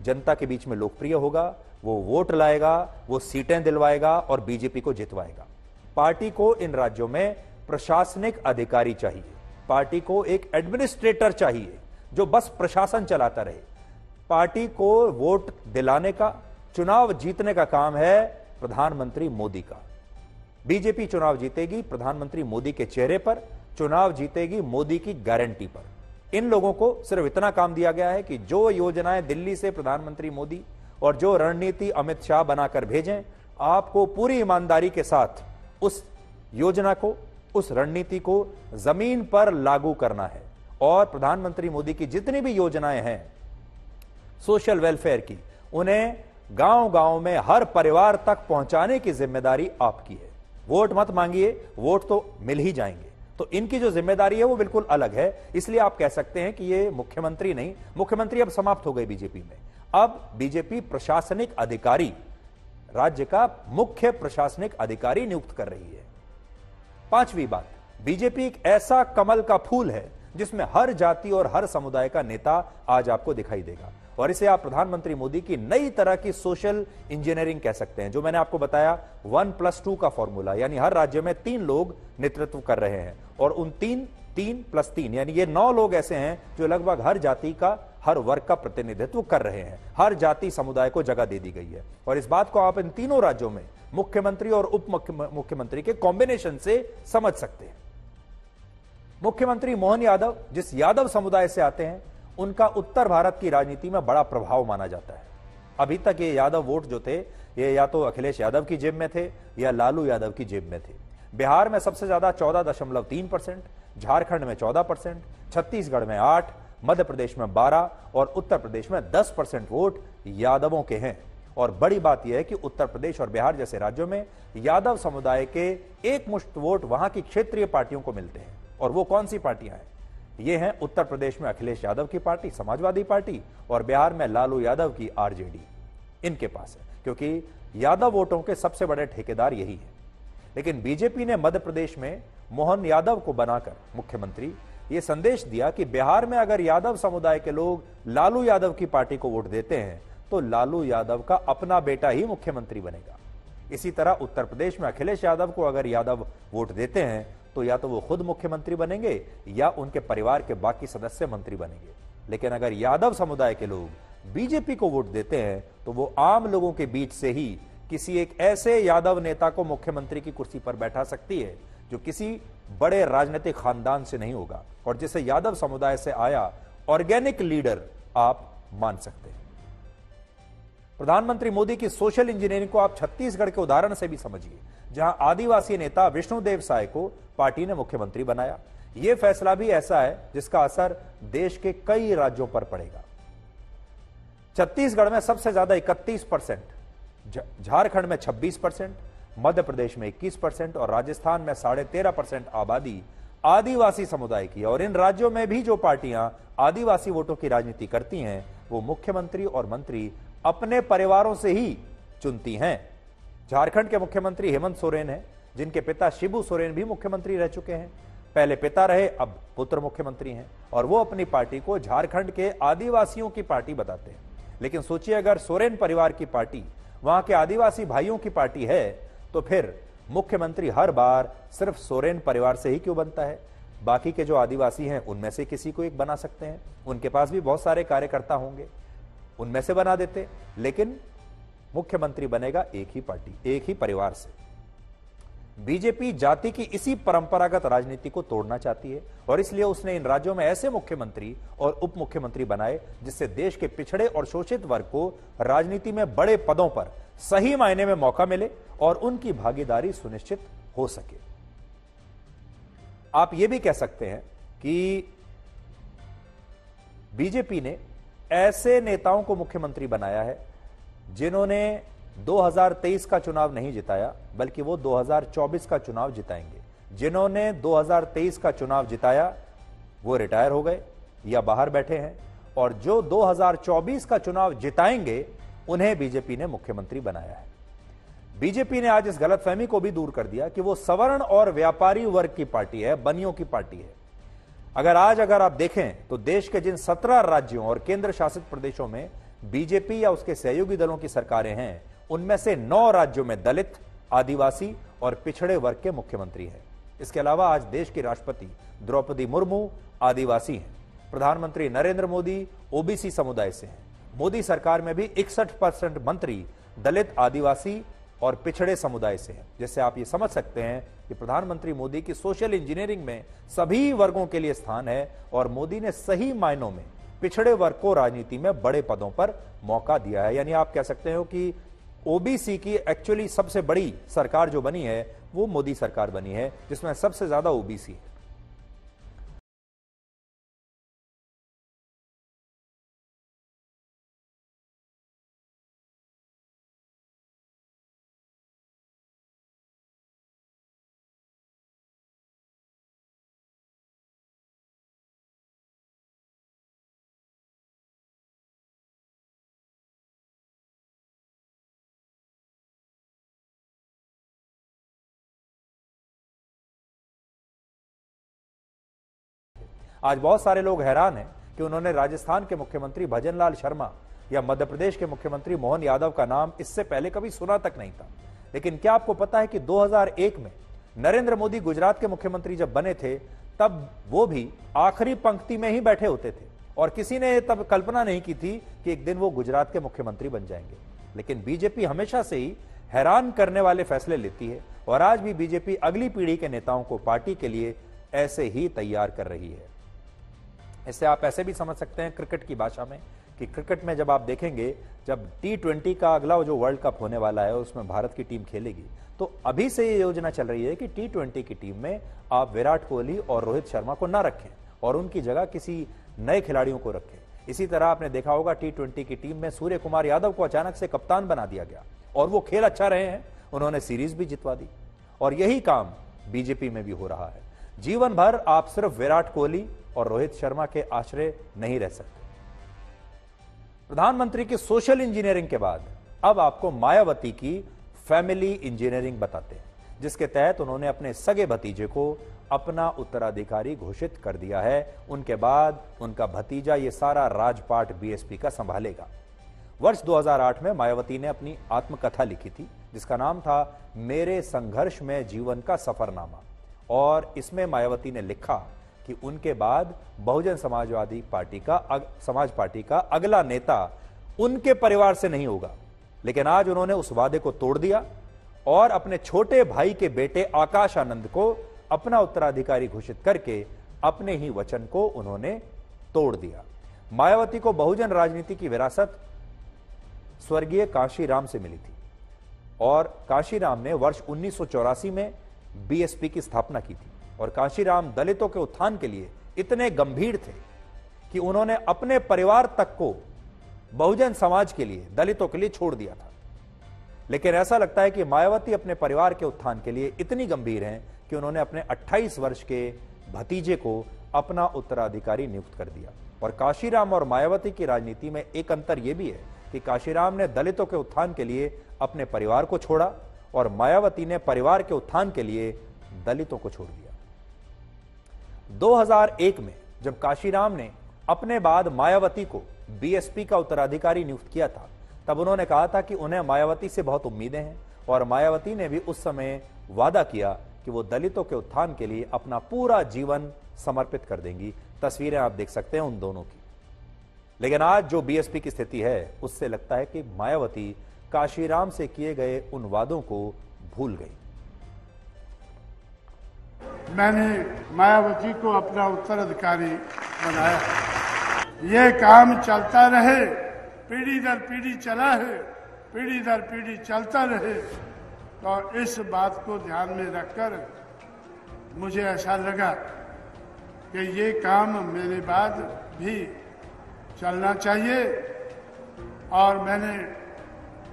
जनता के बीच में लोकप्रिय होगा, वो वोट लाएगा, वो सीटें दिलवाएगा और बीजेपी को जितवाएगा। पार्टी को इन राज्यों में प्रशासनिक अधिकारी चाहिए, पार्टी को एक एडमिनिस्ट्रेटर चाहिए जो बस प्रशासन चलाता रहे। पार्टी को वोट दिलाने का, चुनाव जीतने का काम है प्रधानमंत्री मोदी का। बीजेपी चुनाव जीतेगी प्रधानमंत्री मोदी के चेहरे पर, चुनाव जीतेगी मोदी की गारंटी पर। इन लोगों को सिर्फ इतना काम दिया गया है कि जो योजनाएं दिल्ली से प्रधानमंत्री मोदी और जो रणनीति अमित शाह बनाकर भेजें, आपको पूरी ईमानदारी के साथ उस योजना को, उस रणनीति को जमीन पर लागू करना है। और प्रधानमंत्री मोदी की जितनी भी योजनाएं हैं सोशल वेलफेयर की, उन्हें गांव-गांव में हर परिवार तक पहुंचाने की जिम्मेदारी आपकी है। वोट मत मांगिए, वोट तो मिल ही जाएंगे। तो इनकी जो जिम्मेदारी है वो बिल्कुल अलग है। इसलिए आप कह सकते हैं कि ये मुख्यमंत्री नहीं, मुख्यमंत्री अब समाप्त हो गई बीजेपी में। अब बीजेपी प्रशासनिक अधिकारी, राज्य का मुख्य प्रशासनिक अधिकारी नियुक्त कर रही है। 5वीं बात, बीजेपी एक ऐसा कमल का फूल है जिसमें हर जाति और हर समुदाय का नेता आज आपको दिखाई देगा, और इसे आप प्रधानमंत्री मोदी की नई तरह की सोशल इंजीनियरिंग कह सकते हैं। जो मैंने आपको बताया 1+2 का फॉर्मूला, यानी हर राज्य में 3 लोग नेतृत्व कर रहे हैं, और उन 3 3+3 यानी ये 9 लोग ऐसे हैं जो लगभग हर जाति का, हर वर्ग का प्रतिनिधित्व कर रहे हैं। हर जाति समुदाय को जगह दे दी गई है और इस बात को आप इन तीनों राज्यों में मुख्यमंत्री और उप मुख्यमंत्री के कॉम्बिनेशन से समझ सकते हैं। मुख्यमंत्री मोहन यादव जिस यादव समुदाय से आते हैं, उनका उत्तर भारत की राजनीति में बड़ा प्रभाव माना जाता है। अभी तक ये यादव वोट जो थे, ये या तो अखिलेश यादव की जेब में थे या लालू यादव की जेब में थे। बिहार में सबसे ज्यादा 14.3%, झारखंड में 14%, छत्तीसगढ़ में 8%, मध्य प्रदेश में 12% और उत्तर प्रदेश में 10% वोट यादवों के हैं। और बड़ी बात यह है कि उत्तर प्रदेश और बिहार जैसे राज्यों में यादव समुदाय के एक मुश्त वोट वहां की क्षेत्रीय पार्टियों को मिलते हैं। और वो कौन सी पार्टियां हैं? ये हैं उत्तर प्रदेश में अखिलेश यादव की पार्टी समाजवादी पार्टी और बिहार में लालू यादव की आरजेडी इनके पास है, क्योंकि यादव वोटों के सबसे बड़े ठेकेदार यही है। लेकिन बीजेपी ने मध्य प्रदेश में मोहन यादव को बनाकर मुख्यमंत्री ये संदेश दिया कि बिहार में अगर यादव समुदाय के लोग लालू यादव की पार्टी को वोट देते हैं तो लालू यादव का अपना बेटा ही मुख्यमंत्री बनेगा। इसी तरह उत्तर प्रदेश में अखिलेश यादव को अगर यादव वोट देते हैं तो या तो वो खुद मुख्यमंत्री बनेंगे या उनके परिवार के बाकी सदस्य मंत्री बनेंगे। लेकिन अगर यादव समुदाय के लोग बीजेपी को वोट देते हैं तो वो आम लोगों के बीच से ही किसी एक ऐसे यादव नेता को मुख्यमंत्री की कुर्सी पर बैठा सकती है जो किसी बड़े राजनीतिक खानदान से नहीं होगा और जिसे यादव समुदाय से आया ऑर्गेनिक लीडर आप मान सकते हैं। प्रधानमंत्री मोदी की सोशल इंजीनियरिंग को आप छत्तीसगढ़ के उदाहरण से भी समझिए, जहां आदिवासी नेता विष्णुदेव साय को पार्टी ने मुख्यमंत्री बनाया। यह फैसला भी ऐसा है जिसका असर देश के कई राज्यों पर पड़ेगा। छत्तीसगढ़ में सबसे ज्यादा 31%, झारखंड में 26%, मध्य प्रदेश में 21% और राजस्थान में 13.5% आबादी आदिवासी समुदाय की है। और इन राज्यों में भी जो पार्टियां आदिवासी वोटों की राजनीति करती हैं वो मुख्यमंत्री और मंत्री अपने परिवारों से ही चुनती हैं। झारखंड के मुख्यमंत्री हेमंत सोरेन हैं, जिनके पिता शिबू सोरेन भी मुख्यमंत्री रह चुके हैं। पहले पिता रहे, अब पुत्र मुख्यमंत्री हैं और वो अपनी पार्टी को झारखंड के आदिवासियों की पार्टी बताते हैं। लेकिन सोचिए, अगर सोरेन परिवार की पार्टी वहां के आदिवासी भाइयों की पार्टी है तो फिर मुख्यमंत्री हर बार सिर्फ सोरेन परिवार से ही क्यों बनता है? बाकी के जो आदिवासी हैं उनमें से किसी को एक बना सकते हैं, उनके पास भी बहुत सारे कार्यकर्ता होंगे, उनमें से बना देते। लेकिन मुख्यमंत्री बनेगा एक ही पार्टी, एक ही परिवार से। बीजेपी जाति की इसी परंपरागत राजनीति को तोड़ना चाहती है और इसलिए उसने इन राज्यों में ऐसे मुख्यमंत्री और उप मुख्यमंत्री बनाए जिससे देश के पिछड़े और शोषित वर्ग को राजनीति में बड़े पदों पर सही मायने में मौका मिले और उनकी भागीदारी सुनिश्चित हो सके। आप यह भी कह सकते हैं कि बीजेपी ने ऐसे नेताओं को मुख्यमंत्री बनाया है जिन्होंने 2023 का चुनाव नहीं जिताया, बल्कि वो 2024 का चुनाव जिताएंगे। जिन्होंने 2023 का चुनाव जिताया वो रिटायर हो गए या बाहर बैठे हैं और जो 2024 का चुनाव जिताएंगे उन्हें बीजेपी ने मुख्यमंत्री बनाया है। बीजेपी ने आज इस गलतफहमी को भी दूर कर दिया कि वो सवर्ण और व्यापारी वर्ग की पार्टी है, बनियों की पार्टी है। अगर आप देखें तो देश के जिन 17 राज्यों और केंद्र शासित प्रदेशों में बीजेपी या उसके सहयोगी दलों की सरकारें हैं, उनमें से 9 राज्यों में दलित, आदिवासी और पिछड़े वर्ग के मुख्यमंत्री हैं। इसके अलावा आज देश की राष्ट्रपति द्रौपदी मुर्मू आदिवासी हैं। प्रधानमंत्री नरेंद्र मोदी ओबीसी समुदाय से हैं। मोदी सरकार में भी 61% मंत्री दलित, आदिवासी और पिछड़े समुदाय से हैं। जिससे आप ये समझ सकते हैं कि प्रधानमंत्री मोदी की सोशल इंजीनियरिंग में सभी वर्गों के लिए स्थान है और मोदी ने सही मायनों में पिछड़े वर्ग को राजनीति में बड़े पदों पर मौका दिया है। यानी आप कह सकते हो कि ओबीसी की एक्चुअली सबसे बड़ी सरकार जो बनी है वो मोदी सरकार बनी है, जिसमें सबसे ज्यादा ओबीसी है। आज बहुत सारे लोग हैरान हैं कि उन्होंने राजस्थान के मुख्यमंत्री भजनलाल शर्मा या मध्य प्रदेश के मुख्यमंत्री मोहन यादव का नाम इससे पहले कभी सुना तक नहीं था। लेकिन क्या आपको पता है कि 2001 में नरेंद्र मोदी गुजरात के मुख्यमंत्री जब बने थे तब वो भी आखिरी पंक्ति में ही बैठे होते थे और किसी ने तब कल्पना नहीं की थी कि एक दिन वो गुजरात के मुख्यमंत्री बन जाएंगे। लेकिन बीजेपी हमेशा से ही हैरान करने वाले फैसले लेती है और आज भी बीजेपी अगली पीढ़ी के नेताओं को पार्टी के लिए ऐसे ही तैयार कर रही है। इससे आप ऐसे भी समझ सकते हैं क्रिकेट की भाषा में कि क्रिकेट में जब आप देखेंगे, जब T20 का अगला जो वर्ल्ड कप होने वाला है उसमें भारत की टीम खेलेगी, तो अभी से ये योजना चल रही है कि T20 की टीम में आप विराट कोहली और रोहित शर्मा को ना रखें और उनकी जगह किसी नए खिलाड़ियों को रखें। इसी तरह आपने देखा होगा T20 की टीम में सूर्य कुमार यादव को अचानक से कप्तान बना दिया गया और वो खेल अच्छा रहे हैं, उन्होंने सीरीज भी जितवा दी। और यही काम बीजेपी में भी हो रहा है। जीवन भर आप सिर्फ विराट कोहली और रोहित शर्मा के आश्रय नहीं रह सकते। प्रधानमंत्री की सोशल इंजीनियरिंग के बाद अब आपको मायावती की फैमिली इंजीनियरिंग बताते हैं, जिसके तहत उन्होंने अपने सगे भतीजे को अपना उत्तराधिकारी घोषित कर दिया है। उनके बाद उनका भतीजा ये सारा राजपाट बीएसपी का संभालेगा। वर्ष 2008 में मायावती ने अपनी आत्मकथा लिखी थी जिसका नाम था मेरे संघर्ष में जीवन का सफरनामा, और इसमें मायावती ने लिखा कि उनके बाद बहुजन समाज पार्टी का अगला नेता उनके परिवार से नहीं होगा। लेकिन आज उन्होंने उस वादे को तोड़ दिया और अपने छोटे भाई के बेटे आकाश आनंद को अपना उत्तराधिकारी घोषित करके अपने ही वचन को उन्होंने तोड़ दिया। मायावती को बहुजन राजनीति की विरासत स्वर्गीय कांशीराम से मिली थी और कांशीराम ने वर्ष 1984 में बीएसपी की स्थापना की थी। और कांशीराम दलितों के उत्थान के लिए इतने गंभीर थे कि उन्होंने अपने परिवार तक को बहुजन समाज के लिए, दलितों के लिए छोड़ दिया था। लेकिन ऐसा लगता है कि मायावती अपने परिवार के उत्थान के लिए इतनी गंभीर हैं कि उन्होंने अपने 28 वर्ष के भतीजे को अपना उत्तराधिकारी नियुक्त कर दिया। और कांशीराम और मायावती की राजनीति में एक अंतर यह भी है कि कांशीराम ने दलितों के उत्थान के लिए अपने परिवार को छोड़ा और मायावती ने परिवार के उत्थान के लिए दलितों को छोड़ दिया। 2001 में जब कांशीराम ने अपने बाद मायावती को बीएसपी का उत्तराधिकारी नियुक्त किया था, तब उन्होंने कहा था कि उन्हें मायावती से बहुत उम्मीदें हैं और मायावती ने भी उस समय वादा किया कि वो दलितों के उत्थान के लिए अपना पूरा जीवन समर्पित कर देंगी। तस्वीरें आप देख सकते हैं उन दोनों की। लेकिन आज जो बीएसपी की स्थिति है उससे लगता है कि मायावती कांशीराम से किए गए उन वादों को भूल गई। मैंने मायावती को अपना उत्तराधिकारी बनाया। यह काम चलता रहे, पीढ़ी दर पीढ़ी चला है, पीढ़ी दर पीढ़ी चलता रहे। और इस बात को ध्यान में रखकर मुझे ऐसा लगा कि ये काम मेरे बाद भी चलना चाहिए और मैंने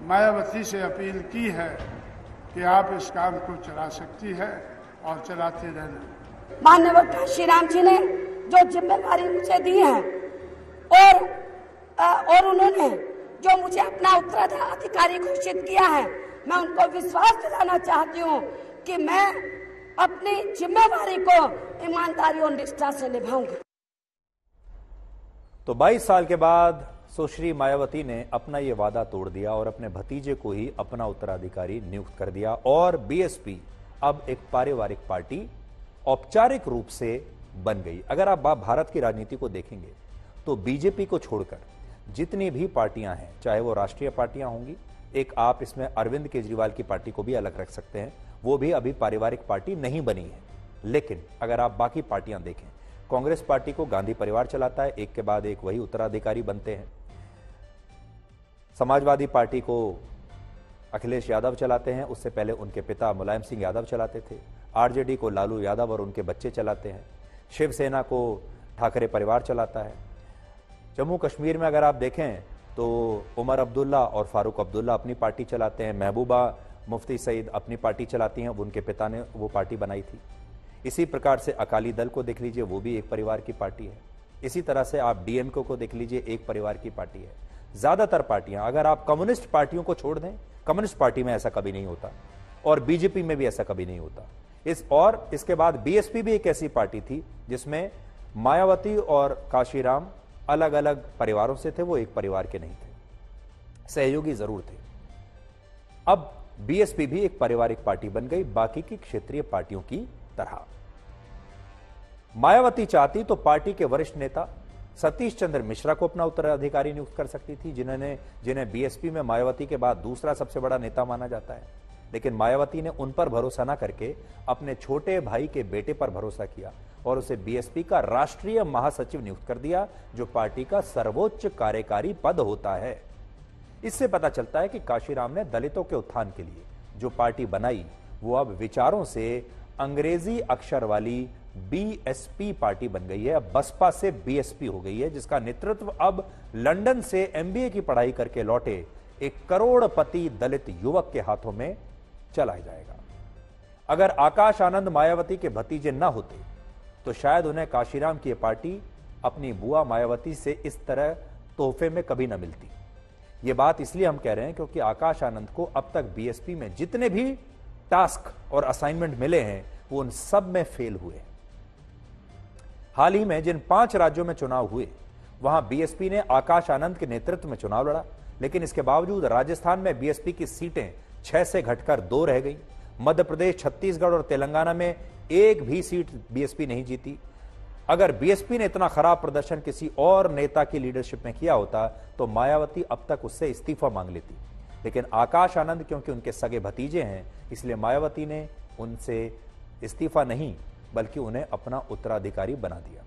मायावती से अपील की है कि आप इस काम को चला सकती है और चलाते रहना। माननीय कांशीराम जी ने जो जिम्मेदारी मुझे दी है और उन्होंने जो मुझे अपना उत्तराधिकारी घोषित किया है, मैं उनको विश्वास दिलाना चाहती हूँ कि मैं अपनी जिम्मेदारी को ईमानदारी और निष्ठा से निभाऊंगी। तो 22 साल के बाद सुश्री मायावती ने अपना यह वादा तोड़ दिया और अपने भतीजे को ही अपना उत्तराधिकारी नियुक्त कर दिया और बीएसपी अब एक पारिवारिक पार्टी औपचारिक रूप से बन गई। अगर आप भारत की राजनीति को देखेंगे तो बीजेपी को छोड़कर जितनी भी पार्टियां हैं, चाहे वो राष्ट्रीय पार्टियां होंगी, एक आप इसमें अरविंद केजरीवाल की पार्टी को भी अलग रख सकते हैं, वो भी अभी पारिवारिक पार्टी नहीं बनी है। लेकिन अगर आप बाकी पार्टियां देखें, कांग्रेस पार्टी को गांधी परिवार चलाता है, एक के बाद एक वही उत्तराधिकारी बनते हैं। समाजवादी पार्टी को अखिलेश यादव चलाते हैं, उससे पहले उनके पिता मुलायम सिंह यादव चलाते थे। आरजेडी को लालू यादव और उनके बच्चे चलाते हैं। शिवसेना को ठाकरे परिवार चलाता है। जम्मू कश्मीर में अगर आप देखें तो उमर अब्दुल्ला और फारूक अब्दुल्ला अपनी पार्टी चलाते हैं। महबूबा मुफ्ती सईद अपनी पार्टी चलाती हैं, उनके पिता ने वो पार्टी बनाई थी। इसी प्रकार से अकाली दल को देख लीजिए, वो भी एक परिवार की पार्टी है। इसी तरह से आप डीएमके को देख लीजिए, एक परिवार की पार्टी है। ज्यादातर पार्टियां, अगर आप कम्युनिस्ट पार्टियों को छोड़ दें, कम्युनिस्ट पार्टी में ऐसा कभी नहीं होता और बीजेपी में भी ऐसा कभी नहीं होता। इसके बाद बीएसपी भी एक ऐसी पार्टी थी जिसमें मायावती और कांशीराम अलग अलग परिवारों से थे, वो एक परिवार के नहीं थे, सहयोगी जरूर थे। अब बीएसपी भी एक पारिवारिक पार्टी बन गई, बाकी की क्षेत्रीय पार्टियों की तरह। मायावती चाहती तो पार्टी के वरिष्ठ नेता सतीश चंद्र मिश्रा को अपना उत्तराधिकारी नियुक्त कर सकती थी, जिन्हें बीएसपी में मायावती के बाद दूसरा सबसे बड़ा नेता माना जाता है। लेकिन मायावती ने उन पर भरोसा न करके अपने छोटे भाई के बेटे पर भरोसा किया और उसे बीएसपी का राष्ट्रीय महासचिव नियुक्त कर दिया, जो पार्टी का सर्वोच्च कार्यकारी पद होता है। इससे पता चलता है कि काशीराम ने दलितों के उत्थान के लिए जो पार्टी बनाई वो अब विचारों से अंग्रेजी अक्षर वाली बीएसपी पार्टी बन गई है। अब बसपा से बीएसपी हो गई है, जिसका नेतृत्व अब लंदन से एमबीए की पढ़ाई करके लौटे एक करोड़पति दलित युवक के हाथों में चला जाएगा। अगर आकाश आनंद मायावती के भतीजे न होते तो शायद उन्हें काशीराम की पार्टी अपनी बुआ मायावती से इस तरह तोहफे में कभी न मिलती। यह बात इसलिए हम कह रहे हैं क्योंकि आकाश आनंद को अब तक बीएसपी में जितने भी टास्क और असाइनमेंट मिले हैं वो उन सब में फेल हुए। हाल ही में जिन 5 राज्यों में चुनाव हुए वहां बीएसपी ने आकाश आनंद के नेतृत्व में चुनाव लड़ा, लेकिन इसके बावजूद राजस्थान में बीएसपी की सीटें 6 से घटकर 2 रह गई। मध्य प्रदेश, छत्तीसगढ़ और तेलंगाना में एक भी सीट बीएसपी नहीं जीती। अगर बीएसपी ने इतना खराब प्रदर्शन किसी और नेता की लीडरशिप में किया होता तो मायावती अब तक उससे इस्तीफा मांग लेती, लेकिन आकाश आनंद क्योंकि उनके सगे भतीजे हैं इसलिए मायावती ने उनसे इस्तीफा नहीं बल्कि उन्हें अपना उत्तराधिकारी बना दिया।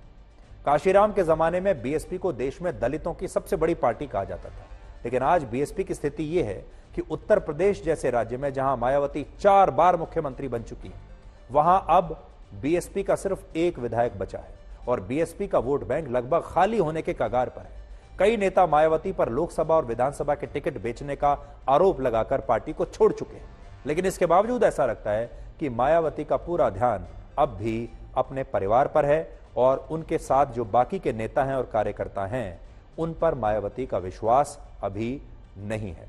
काशीराम के जमाने में बीएसपी को देश में दलितों की सबसे बड़ी पार्टी कहा जाता था, लेकिन आज बीएसपी की स्थिति यह है कि उत्तर प्रदेश जैसे राज्य में जहां मायावती 4 बार मुख्यमंत्री बन चुकी है वहां अब बीएसपी का सिर्फ एक विधायक बचा है और बीएसपी का वोट बैंक लगभग खाली होने के कगार पर है। कई नेता मायावती पर लोकसभा और विधानसभा के टिकट बेचने का आरोप लगाकर पार्टी को छोड़ चुके हैं, लेकिन इसके बावजूद ऐसा लगता है कि मायावती का पूरा ध्यान अब भी अपने परिवार पर है और उनके साथ जो बाकी के नेता हैं और कार्यकर्ता हैं उन पर मायावती का विश्वास अभी नहीं है।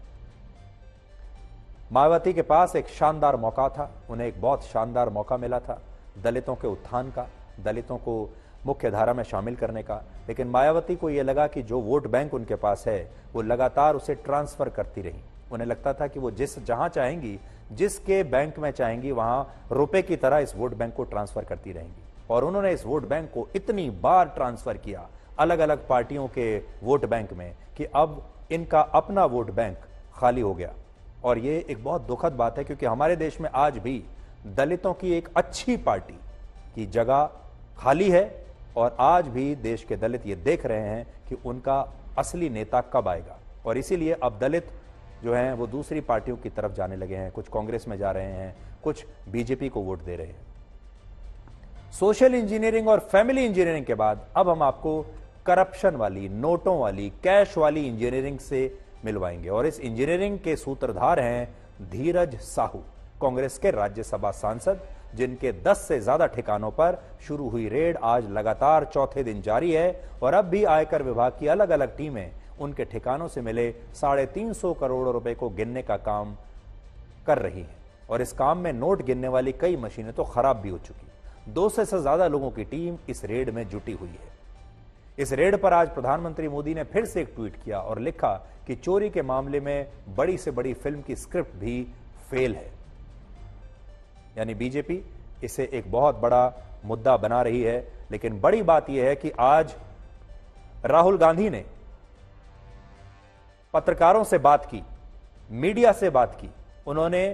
मायावती के पास एक शानदार मौका था, उन्हें एक बहुत शानदार मौका मिला था दलितों के उत्थान का, दलितों को मुख्य धारा में शामिल करने का, लेकिन मायावती को यह लगा कि जो वोट बैंक उनके पास है वो लगातार उसे ट्रांसफर करती रही। उन्हें लगता था कि वो जहां चाहेंगी, जिसके बैंक में चाहेंगी वहां रुपए की तरह इस वोट बैंक को ट्रांसफर करती रहेंगी और उन्होंने इस वोट बैंक को इतनी बार ट्रांसफर किया अलग अलग पार्टियों के वोट बैंक में कि अब इनका अपना वोट बैंक खाली हो गया। और ये एक बहुत दुखद बात है क्योंकि हमारे देश में आज भी दलितों की एक अच्छी पार्टी की जगह खाली है और आज भी देश के दलित ये देख रहे हैं कि उनका असली नेता कब आएगा और इसीलिए अब दलित जो हैं वो दूसरी पार्टियों की तरफ जाने लगे हैं, कुछ कांग्रेस में जा रहे हैं, कुछ बीजेपी को वोट दे रहे हैं। सोशल इंजीनियरिंग और फैमिली इंजीनियरिंग के बाद अब हम आपको करप्शन वाली, नोटों वाली, कैश वाली इंजीनियरिंग से मिलवाएंगे और इस इंजीनियरिंग के सूत्रधार हैं धीरज साहू, कांग्रेस के राज्यसभा सांसद, जिनके 10 से ज्यादा ठिकानों पर शुरू हुई रेड आज लगातार चौथे दिन जारी है और अब भी आयकर विभाग की अलग अलग टीमें उनके ठिकानों से मिले 350 करोड़ रुपए को गिनने का काम कर रही हैं और इस काम में नोट गिनने वाली कई मशीनें तो खराब भी हो चुकी। 200 से ज्यादा लोगों की टीम इस रेड में जुटी हुई है। इस रेड पर आज प्रधानमंत्री मोदी ने फिर से एक ट्वीट किया और लिखा कि चोरी के मामले में बड़ी से बड़ी फिल्म की स्क्रिप्ट भी फेल है, यानी बीजेपी इसे एक बहुत बड़ा मुद्दा बना रही है। लेकिन बड़ी बात यह है कि आज राहुल गांधी ने पत्रकारों से बात की, मीडिया से बात की। उन्होंने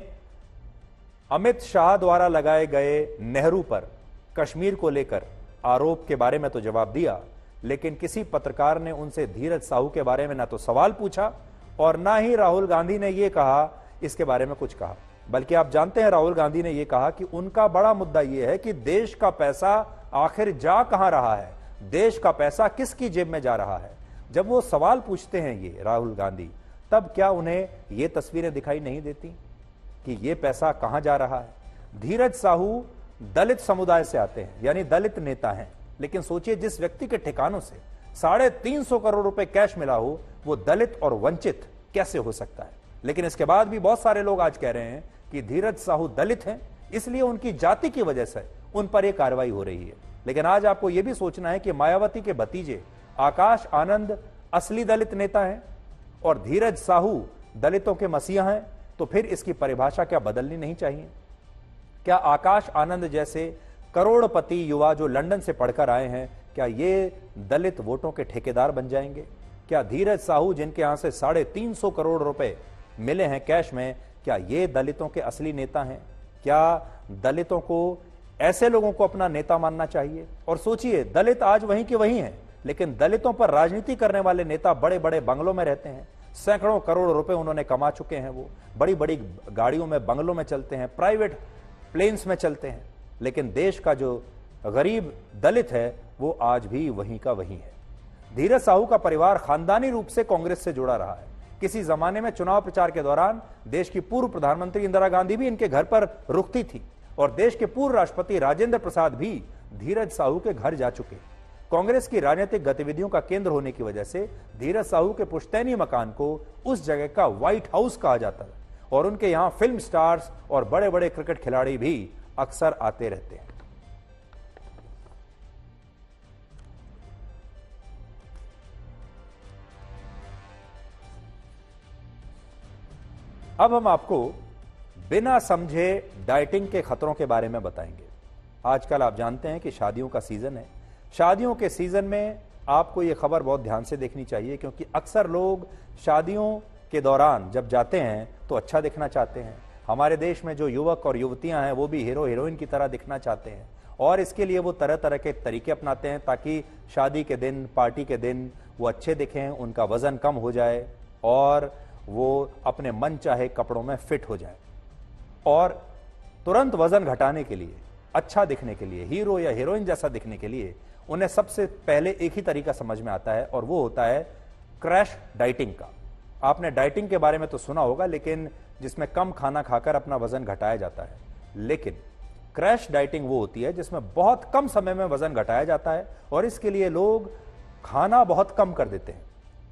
अमित शाह द्वारा लगाए गए नेहरू पर कश्मीर को लेकर आरोप के बारे में तो जवाब दिया, लेकिन किसी पत्रकार ने उनसे धीरज साहू के बारे में ना तो सवाल पूछा और ना ही राहुल गांधी ने यह कहा इसके बारे में कुछ कहा। बल्कि आप जानते हैं राहुल गांधी ने यह कहा कि उनका बड़ा मुद्दा यह है कि देश का पैसा आखिर जा कहां रहा है, देश का पैसा किसकी जेब में जा रहा है। जब वो सवाल पूछते हैं ये राहुल गांधी, तब क्या उन्हें ये तस्वीरें दिखाई नहीं देती कि ये पैसा कहां जा रहा है। धीरज साहू दलित समुदाय से आते हैं, यानी दलित नेता हैं, लेकिन सोचिए जिस व्यक्ति के ठिकानों से 350 करोड़ रुपए कैश मिला हो वो दलित और वंचित कैसे हो सकता है। लेकिन इसके बाद भी बहुत सारे लोग आज कह रहे हैं कि धीरज साहू दलित हैं, इसलिए उनकी जाति की वजह से उन पर यह कार्रवाई हो रही है। लेकिन आज आपको यह भी सोचना है कि मायावती के भतीजे आकाश आनंद असली दलित नेता हैं और धीरज साहू दलितों के मसीहा हैं, तो फिर इसकी परिभाषा क्या बदलनी नहीं चाहिए? क्या आकाश आनंद जैसे करोड़पति युवा जो लंदन से पढ़कर आए हैं, क्या ये दलित वोटों के ठेकेदार बन जाएंगे? क्या धीरज साहू जिनके यहां से 350 करोड़ रुपए मिले हैं कैश में, क्या ये दलितों के असली नेता हैं? क्या दलितों को, ऐसे लोगों को अपना नेता मानना चाहिए? और सोचिए, दलित आज वहीं के वहीं हैं, लेकिन दलितों पर राजनीति करने वाले नेता बड़े बड़े बंगलों में रहते हैं, सैकड़ों करोड़ रुपए उन्होंने कमा चुके हैं, वो बड़ी बड़ी गाड़ियों में, बंगलों में चलते हैं, प्राइवेट प्लेन्स में चलते हैं, लेकिन देश का जो गरीब दलित है वो आज भी वहीं का वहीं है। धीरज साहू का परिवार खानदानी रूप से कांग्रेस से जुड़ा रहा है। किसी जमाने में चुनाव प्रचार के दौरान देश की पूर्व प्रधानमंत्री इंदिरा गांधी भी इनके घर पर रुकती थी और देश के पूर्व राष्ट्रपति राजेंद्र प्रसाद भी धीरज साहू के घर जा चुके। कांग्रेस की राजनीतिक गतिविधियों का केंद्र होने की वजह से धीरज साहू के पुश्तैनी मकान को उस जगह का व्हाइट हाउस कहा जाता है और उनके यहां फिल्म स्टार्स और बड़े बड़े क्रिकेट खिलाड़ी भी अक्सर आते रहते हैं। अब हम आपको बिना समझे डाइटिंग के खतरों के बारे में बताएंगे। आजकल आप जानते हैं कि शादियों का सीजन है। शादियों के सीजन में आपको यह खबर बहुत ध्यान से देखनी चाहिए, क्योंकि अक्सर लोग शादियों के दौरान जब जाते हैं तो अच्छा दिखना चाहते हैं। हमारे देश में जो युवक और युवतियां हैं वो भी हीरो हीरोइन की तरह दिखना चाहते हैं और इसके लिए वो तरह तरह के तरीके अपनाते हैं ताकि शादी के दिन, पार्टी के दिन वो अच्छे दिखें, उनका वजन कम हो जाए और वो अपने मन चाहे कपड़ों में फिट हो जाए। और तुरंत वजन घटाने के लिए, अच्छा दिखने के लिए, हीरो या हीरोइन जैसा दिखने के लिए उन्हें सबसे पहले एक ही तरीका समझ में आता है और वो होता है क्रैश डाइटिंग का। आपने डाइटिंग के बारे में तो सुना होगा, लेकिन जिसमें कम खाना खाकर अपना वजन घटाया जाता है। लेकिन क्रैश डाइटिंग वो होती है जिसमें बहुत कम समय में वजन घटाया जाता है और इसके लिए लोग खाना बहुत कम कर देते हैं।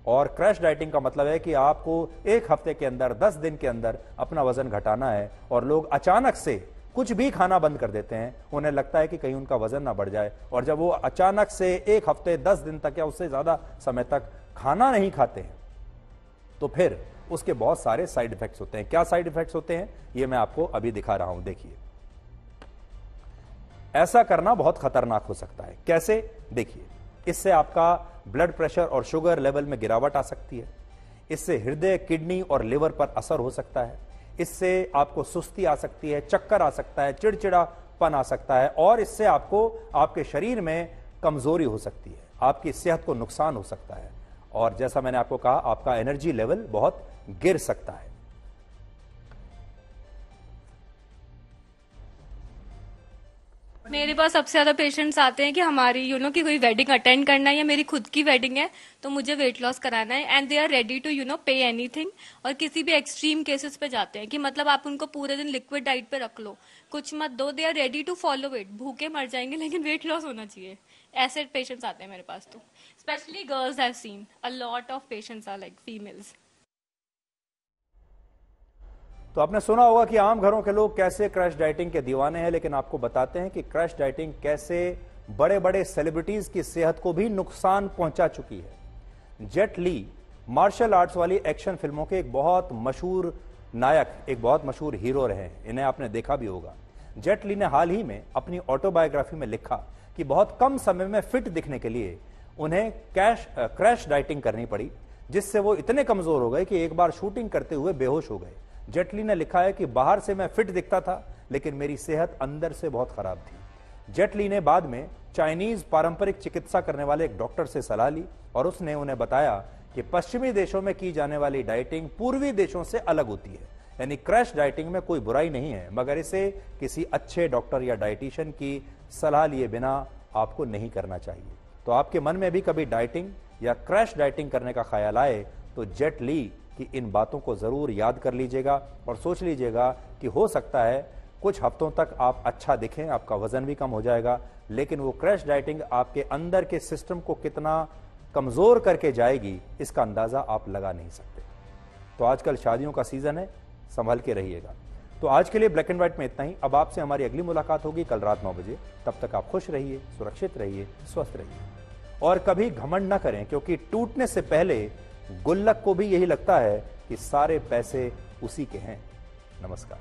और क्रैश डाइटिंग का मतलब है कि आपको एक हफ्ते के अंदर, 10 दिन के अंदर अपना वजन घटाना है और लोग अचानक से कुछ भी खाना बंद कर देते हैं। उन्हें लगता है कि कहीं उनका वजन ना बढ़ जाए और जब वो अचानक से एक हफ्ते, 10 दिन तक या उससे ज्यादा समय तक खाना नहीं खाते हैं तो फिर उसके बहुत सारे साइड इफेक्ट्स होते हैं। क्या साइड इफेक्ट्स होते हैं ये मैं आपको अभी दिखा रहा हूं, देखिए। ऐसा करना बहुत खतरनाक हो सकता है। कैसे? देखिए, इससे आपका ब्लड प्रेशर और शुगर लेवल में गिरावट आ सकती है। इससे हृदय, किडनी और लिवर पर असर हो सकता है। इससे आपको सुस्ती आ सकती है, चक्कर आ सकता है, चिड़चिड़ापन आ सकता है और इससे आपको आपके शरीर में कमजोरी हो सकती है, आपकी सेहत को नुकसान हो सकता है और जैसा मैंने आपको कहा, आपका एनर्जी लेवल बहुत गिर सकता है। मेरे पास सबसे ज्यादा पेशेंट्स आते हैं कि हमारी कि कोई वेडिंग अटेंड करना है या मेरी खुद की वेडिंग है तो मुझे वेट लॉस कराना है and they are ready to pay anything. और किसी भी एक्सट्रीम केसेस पे जाते हैं कि मतलब आप उनको पूरे दिन लिक्विड डाइट पे रख लो, कुछ मत दो, they are ready to follow it. भूखे मर जाएंगे लेकिन वेट लॉस होना चाहिए। ऐसे पेशेंट्स आते हैं मेरे पास तो, specially girls. I have seen a lot of patients are like females. तो आपने सुना होगा कि आम घरों के लोग कैसे क्रैश डाइटिंग के दीवाने हैं, लेकिन आपको बताते हैं कि क्रैश डाइटिंग कैसे बड़े बड़े सेलिब्रिटीज की सेहत को भी नुकसान पहुंचा चुकी है। जेट ली मार्शल आर्ट्स वाली एक्शन फिल्मों के एक बहुत मशहूर नायक, एक बहुत मशहूर हीरो रहे हैं। इन्हें आपने देखा भी होगा। जेट ली ने हाल ही में अपनी ऑटोबायोग्राफी में लिखा कि बहुत कम समय में फिट दिखने के लिए उन्हें क्रैश डाइटिंग करनी पड़ी, जिससे वो इतने कमजोर हो गए कि एक बार शूटिंग करते हुए बेहोश हो गए। जेट ली ने लिखा है कि बाहर से मैं फिट दिखता था लेकिन मेरी सेहत अंदर से बहुत खराब थी। जेट ली ने बाद में चाइनीज पारंपरिक चिकित्सा करने वाले एक डॉक्टर से सलाह ली और उसने उन्हें बताया कि पश्चिमी देशों में की जाने वाली डाइटिंग पूर्वी देशों से अलग होती है। यानी क्रैश डाइटिंग में कोई बुराई नहीं है, मगर इसे किसी अच्छे डॉक्टर या डाइटिशियन की सलाह लिए बिना आपको नहीं करना चाहिए। तो आपके मन में भी कभी डाइटिंग या क्रैश डाइटिंग करने का ख्याल आए तो जेट ली कि इन बातों को जरूर याद कर लीजिएगा और सोच लीजिएगा कि हो सकता है कुछ हफ्तों तक आप अच्छा दिखें, आपका वजन भी कम हो जाएगा, लेकिन वो क्रैश डाइटिंग आपके अंदर के सिस्टम को कितना कमजोर करके जाएगी इसका अंदाजा आप लगा नहीं सकते। तो आजकल शादियों का सीजन है, संभल के रहिएगा। तो आज के लिए ब्लैक एंड व्हाइट में इतना ही। अब आपसे हमारी अगली मुलाकात होगी कल रात 9 बजे। तब तक आप खुश रहिए, सुरक्षित रहिए, स्वस्थ रहिए और कभी घमंड न करें, क्योंकि टूटने से पहले गुल्लक को भी यही लगता है कि सारे पैसे उसी के हैं। नमस्कार।